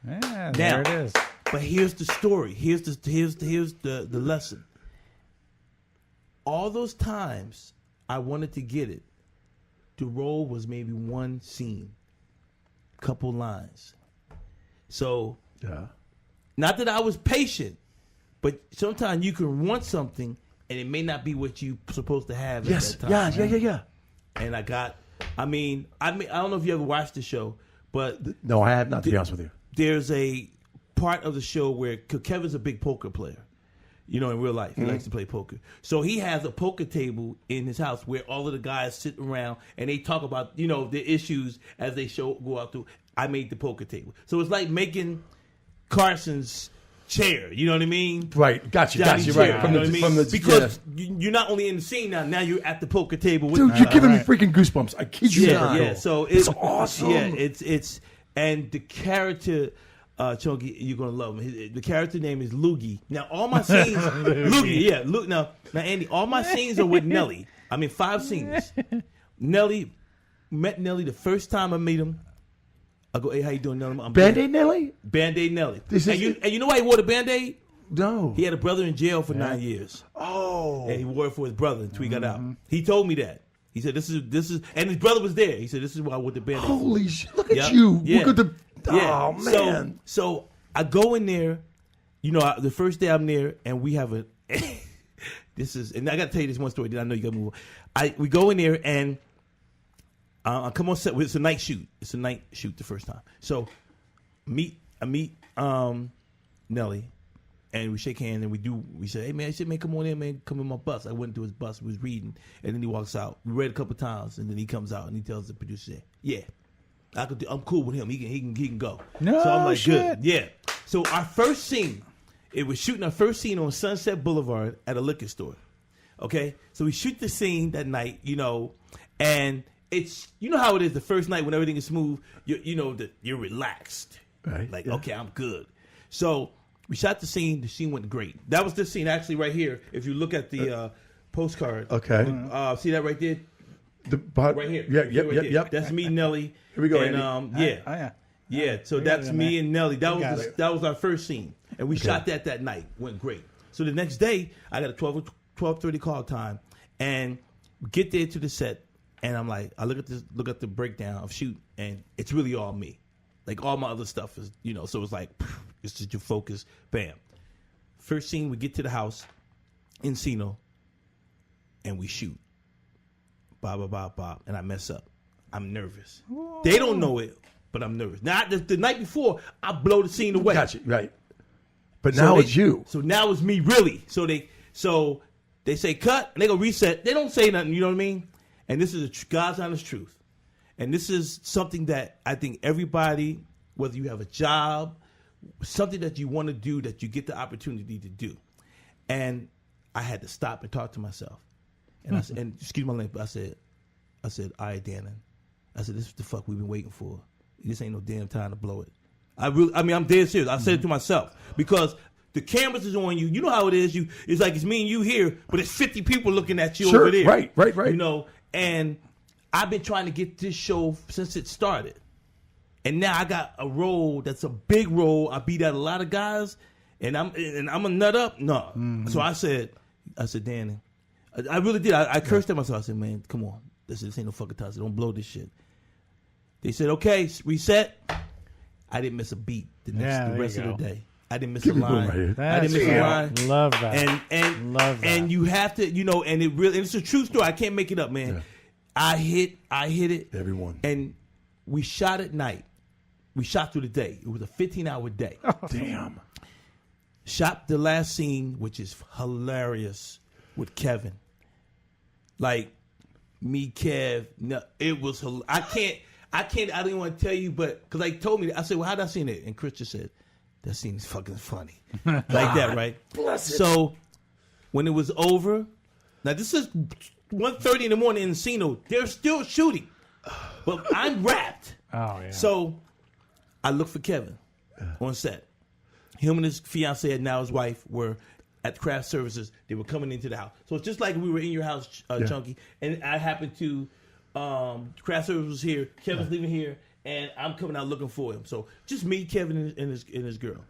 Yeah, there it is. But here's the story. Here's the lesson. All those times I wanted to get it, the role was maybe one scene, couple lines. So, not that I was patient, but sometimes you can want something and it may not be what you're supposed to have at that time. Yeah. And I don't know if you ever watched the show, but no, I have not, to be honest with you. There's a part of the show where Kevin's a big poker player, in real life. He likes to play poker. So he has a poker table in his house where all of the guys sit around and they talk about, the issues as they go out through. I made the poker table. So it's like making Carson's chair. You know what I mean? Right. Gotcha. Right. Because you're not only in the scene now you're at the poker table. Dude, you're giving me freaking goosebumps. I kid you not. Yeah. So it's awesome. Yeah. It's and the character. Chunky, you're gonna love him. The character name is Loogie. Now, all my scenes, Loogie, yeah. Look, now, Andy, all my scenes are with Nelly. 5 scenes. Nelly, met Nelly the first time I meet him. I go, hey, how you doing, Nelly? Band-Aid Nelly? Band-Aid Nelly. And you know why he wore the Band-Aid? No. He had a brother in jail for 9 years. Oh. And he wore it for his brother until he got out. He told me that. He said, this is, and his brother was there. He said, this is why I wore the Band-Aid. Holy shit, look at you. Yeah. Look at the... Yeah. Oh, man. So I go in there, the first day I'm there, and we have and I got to tell you this one story, then I know you got to move on. We go in there, and I come on set. It's a night shoot. The first time. So I meet Nelly, and we shake hands, and we say, hey, man, come on in, man, come in my bus. I went to his bus, was reading, and then he walks out. We read a couple times, and then he comes out, and he tells the producer, yeah. I'm cool with him. He can go. No, so I'm like, shit. Good. Yeah. So our first scene, it was shooting our first scene on Sunset Boulevard at a liquor store. Okay? So we shoot the scene that night, and it's, how it is the first night when everything is smooth, you're relaxed. Right. Like, okay, I'm good. So we shot the scene went great. That was this scene actually right here. If you look at the postcard. Okay. See that right there? right here. Yep. That's me, Nelly. Here we go, and, Andy. Yeah, so that's me and Nelly. That was our first scene, and we shot that night. Went great. So the next day, I got a 12:30 call time, and we get there to the set, and I'm like, I look at the breakdown of shoot, and it's really all me. Like all my other stuff is, so it's like it's just your focus. Bam. First scene, we get to the house, Encino, and we shoot. Bob, and I mess up. I'm nervous. Whoa. They don't know it, but I'm nervous. Now, the night before, I blow the scene away. Gotcha, right. But now it's you. So now it's me, really. So they say cut, and they go reset. They don't say nothing, you know what I mean? And this is God's honest truth. And this is something that I think everybody, whether you have a job, something that you want to do, that you get the opportunity to do. And I had to stop and talk to myself. And I said, and excuse my language, I said, all right, Dannon. I said, this is the fuck we've been waiting for. This ain't no damn time to blow it. I'm dead serious. I said it to myself because the cameras is on you. You know how it is. It's like it's me and you here, but it's 50 people looking at you over there. Right. And I've been trying to get this show since it started. And now I got a role that's a big role. I beat out a lot of guys, and I'm a nut up. No. Mm-hmm. So I said, Danny, I really did. I cursed at myself. I said, man, come on. This ain't no fucking time. Don't blow this shit. They said, okay, reset. I didn't miss a beat the rest of the day. I didn't miss a line. I didn't miss a line. Love that. And love that. And you have to, and it's a true story. I can't make it up, man. Yeah. I hit it. Everyone. And we shot at night. We shot through the day. It was a 15-hour day. Oh, damn. Shot the last scene, which is hilarious, with Kevin. Like, me, Kev. No, it was. I don't even want to tell you, but because they told me, I said, well, how did I see it? And Chris just said, that scene is fucking funny. Like that, right? Bless it. So when it was over, now this is 1:30 in the morning in Encino. They're still shooting, but I'm wrapped. Oh yeah. So I looked for Kevin on set. Him and his fiance, now his wife, were at craft services. They were coming into the house. So it's just like we were in your house, Chunky, and I happened to. Craft service was here. Kevin's leaving here, and I'm coming out looking for him. So just me, Kevin, and his girl.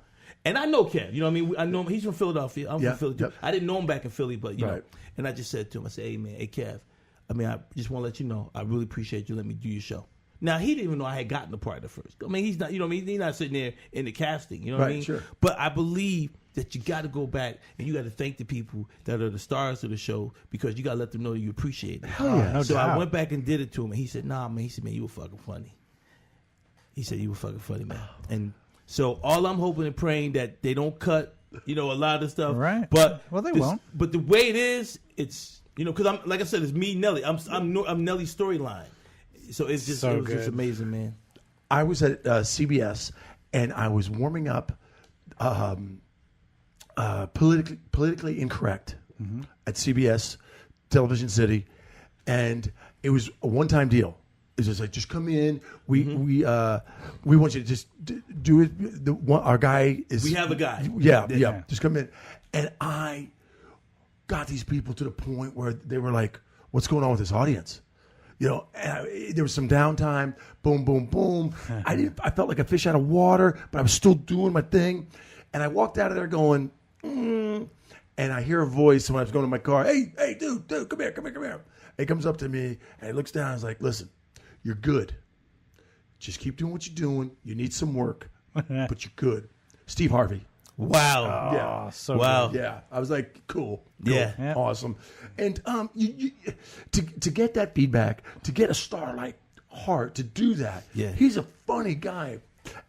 And I know Kev. You know what I mean? I know him. He's from Philadelphia. I'm from Philly too. I didn't know him back in Philly, but you know. And I just said to him, I said, "Hey man, hey Kev, I just want to let you know, I really appreciate you letting me do your show." Now he didn't even know I had gotten the part at first. I mean, he's not. You know what I mean? He's not sitting there in the casting. You know what I mean? Sure. But I believe that you got to go back and you got to thank the people that are the stars of the show because you got to let them know you appreciate it. Hell yeah. So I went back and did it to him, and he said, "Nah, man." He said, "Man, you were fucking funny." He said, "You were fucking funny, man." And so all I'm hoping and praying that they don't cut, a lot of stuff. Right. But they won't. But the way it is, it's because I'm like I said, it's me, Nelly. I'm Nelly's storyline. So it's just it was just amazing, man. I was at CBS and I was warming up. Politically incorrect at CBS Television City, and it was a one-time deal. It's just like, just come in. We want you to just do it. Our guy is. We have a guy. Yeah. Just come in, and I got these people to the point where they were like, "What's going on with this audience?" And there was some downtime. Boom, boom, boom. I felt like a fish out of water, but I was still doing my thing, and I walked out of there going. And I hear a voice when I was going to my car. Hey, dude, come here. He comes up to me and he looks down and he's like, listen, you're good. Just keep doing what you're doing. You need some work, but you're good. Steve Harvey. Wow. Yeah. So wow. good. Yeah. I was like, cool. Yeah. Awesome. And to get that feedback, to get a star like Hart to do that, he's a funny guy.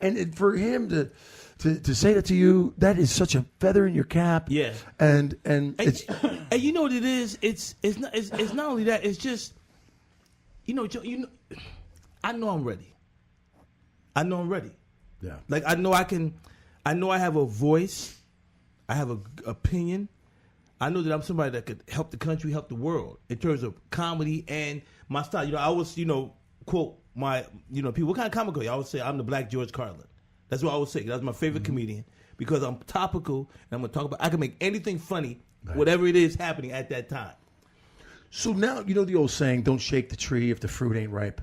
And for him to say that to you, that is such a feather in your cap. Yeah. And it's and you know what it is? It's not only that, it's just I know I'm ready. Yeah. Like I know I have a voice. I have an opinion. I know that I'm somebody that could help the country, help the world in terms of comedy and my style. I always, quote my, people, what kind of comic are you? I always say I'm the Black George Carlin. That's what I would say. That's my favorite comedian because I'm topical and I'm going to talk about. I can make anything funny, whatever it is happening at that time. So now you know the old saying: "Don't shake the tree if the fruit ain't ripe."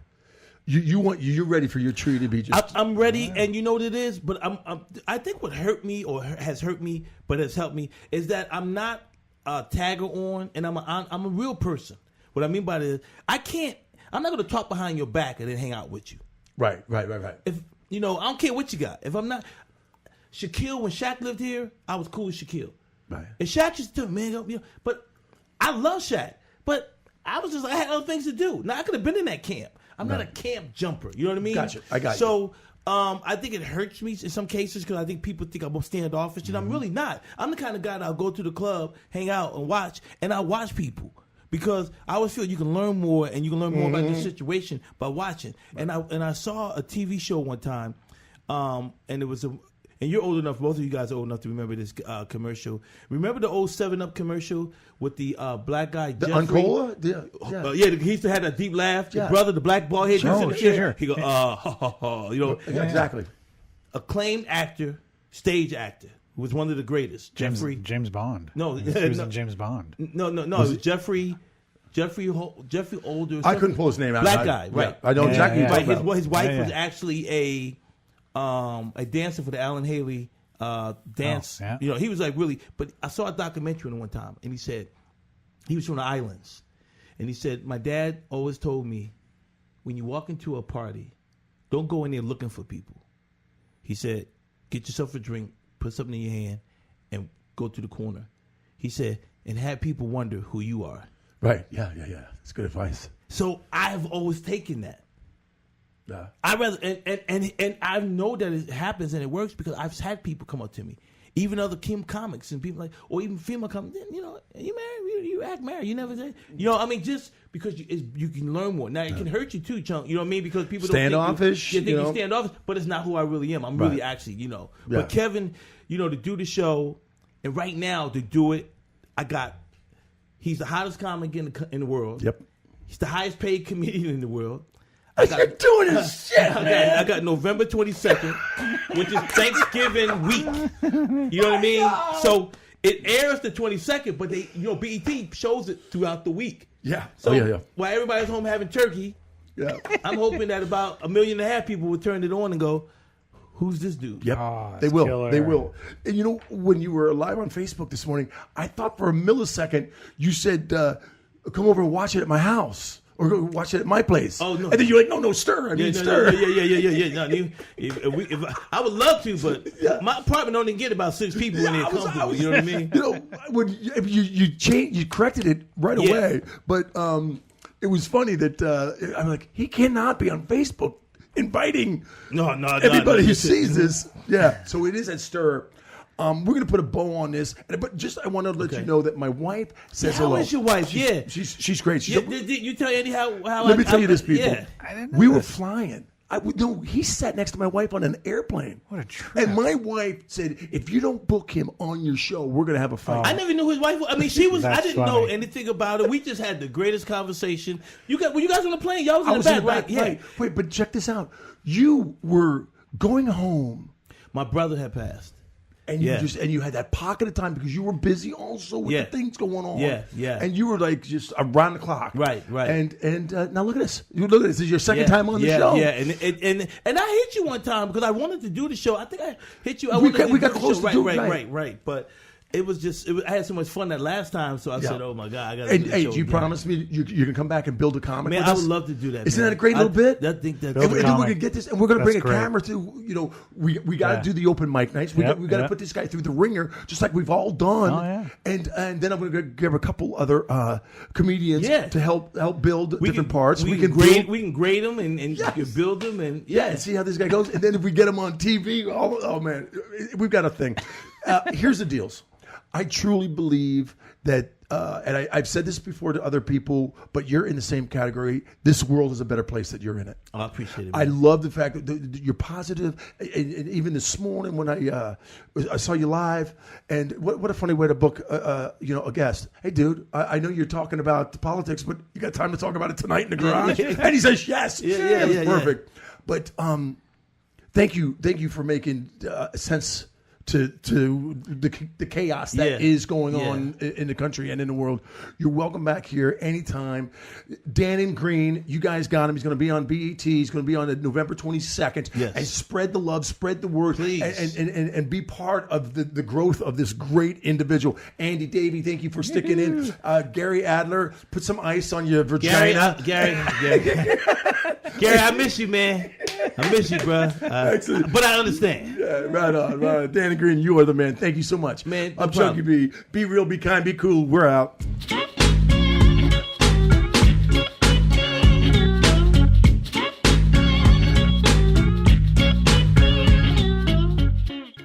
You're ready for your tree to be just. I'm ready, and you know what it is. But I think what hurt me or has hurt me, but has helped me is that I'm not a tagger on, and I'm a real person. What I mean by this, I'm not going to talk behind your back and then hang out with you. Right. If I don't care what you got. If I'm not Shaquille, when Shaq lived here, I was cool with Shaquille. Right. And Shaq just told me, but I love Shaq, but I had other things to do. Now I could have been in that camp. I'm not a camp jumper. You know what I mean? Gotcha. I got you. So I think it hurts me in some cases because I think people think I'm standoffish, and I'm really not. I'm the kind of guy that'll go to the club, hang out, and watch, and I watch people because I always feel you can learn more, and you can learn more about the situation by watching. And I saw a TV show one time, and it was and you're old enough, both of you guys are old enough to remember this commercial. Remember the old 7-Up commercial with the black guy, The Jeffrey? Uncola? Yeah, he used to have that deep laugh. Your brother, the black bald head, Sure. he go, Exactly. Acclaimed actor, stage actor, who was one of the greatest. James Bond. No, he was in James Bond. No, it was Jeffrey Older. I couldn't pull his name out. Black guy, right? I know exactly what you're talking about. His wife was actually a dancer for the Alan Haley dance. Oh, yeah. He was like really. But I saw a documentary on one time, and he said he was from the islands, and he said my dad always told me when you walk into a party, don't go in there looking for people. He said, get yourself a drink, put something in your hand, and go to the corner. He said, and have people wonder who you are. Right. Yeah. That's good advice. So I've always taken that. Yeah. I rather and I know that it happens and it works because I've had people come up to me, even other comics and people or even female comics. You married? You act married? You never say. Just because you can learn more. Now it can hurt you too, Chunk. You know what I mean? Because people don't standoffish. Think you standoffish, but it's not who I really am. I'm really actually, Yeah. But Kevin, to do the show and right now to do it, he's the hottest comic in the world. Yep. He's the highest paid comedian in the world. You're doing his shit, man. I got November 22nd, which is Thanksgiving week. You know what I mean? So it airs the 22nd, but BET shows it throughout the week. Yeah. So yeah. while everybody's home having turkey, I'm hoping that about 1.5 million people will turn it on and go, who's this dude? Yep. They will. Killer. They will. And when you were live on Facebook this morning, I thought for a millisecond you said, come over and watch it at my house. Or go watch it at my place. Oh, no. And then you're like, no, stir. Stir. Yeah. If I would love to, but my apartment only get about 6 people in there comfortable. You know what I mean? When you corrected it right away, but it was funny that I'm like, he cannot be on Facebook inviting everybody who sees this. Yeah, so it is at Stir. We're going to put a bow on this, but I want to let you know that my wife says hello. How is your wife? She's great. Did you tell Eddie how let me tell you this, people. Yeah. I didn't know we were this. flying. He sat next to my wife on an airplane. What a trip. And my wife said, if you don't book him on your show, we're going to have a fight. I never knew his wife. I mean, she was. I That's didn't know anything about it. We just had the greatest conversation. Were you guys on the plane? Y'all was in the back, right? Yeah. Wait, but check this out. You were going home. My brother had passed. And you had that pocket of time because you were busy also with the things going on. Yeah. And you were like just around the clock. Right. And now look at this. Look at this. This is your second time on the show. Yeah. And I hit you one time because I wanted to do the show. I think I hit you. We got close to do it. Right. But it was just. I had so much fun that last time, so I said, "Oh my God, I got to." And hey, you promised me you can come back and build a comic. Man, with I us? would love to do that. Isn't man. that a great little bit? I think that's. And we're going to get this, and we're going to bring a great. camera to. We got to do the open mic nights. We got to put this guy through the ringer, just like we've all done. Oh, yeah. And then I'm going to give a couple other comedians to help build different parts. We can grade them and you can build them and and see how this guy goes. And then if we get him on TV, oh man, we've got a thing. Here's the deals. I truly believe that, and I've said this before to other people, but you're in the same category. This world is a better place that you're in it. I appreciate it. Man. I love the fact that you're positive. And even this morning when I saw you live, and what a funny way to book a guest. Hey, dude, I know you're talking about politics, but you got time to talk about it tonight in the garage? And he says yes. It was perfect. But thank you for making sense to the chaos that is going on in the country and in the world. You're welcome back here anytime. Dannon Green, you guys got him. He's going to be on BET. He's going to be on November 22nd. Yes. And spread the love, spread the word, Please. and be part of the growth of this great individual. Andy Davey, thank you for sticking in. Gary Adler, put some ice on your vagina. Gary, I miss you, man. I miss you, bro. But I understand. Yeah, right on. Dannon Green, you are the man. Thank you so much. Man, no I'm Chunky B. Be real, be kind, be cool. We're out.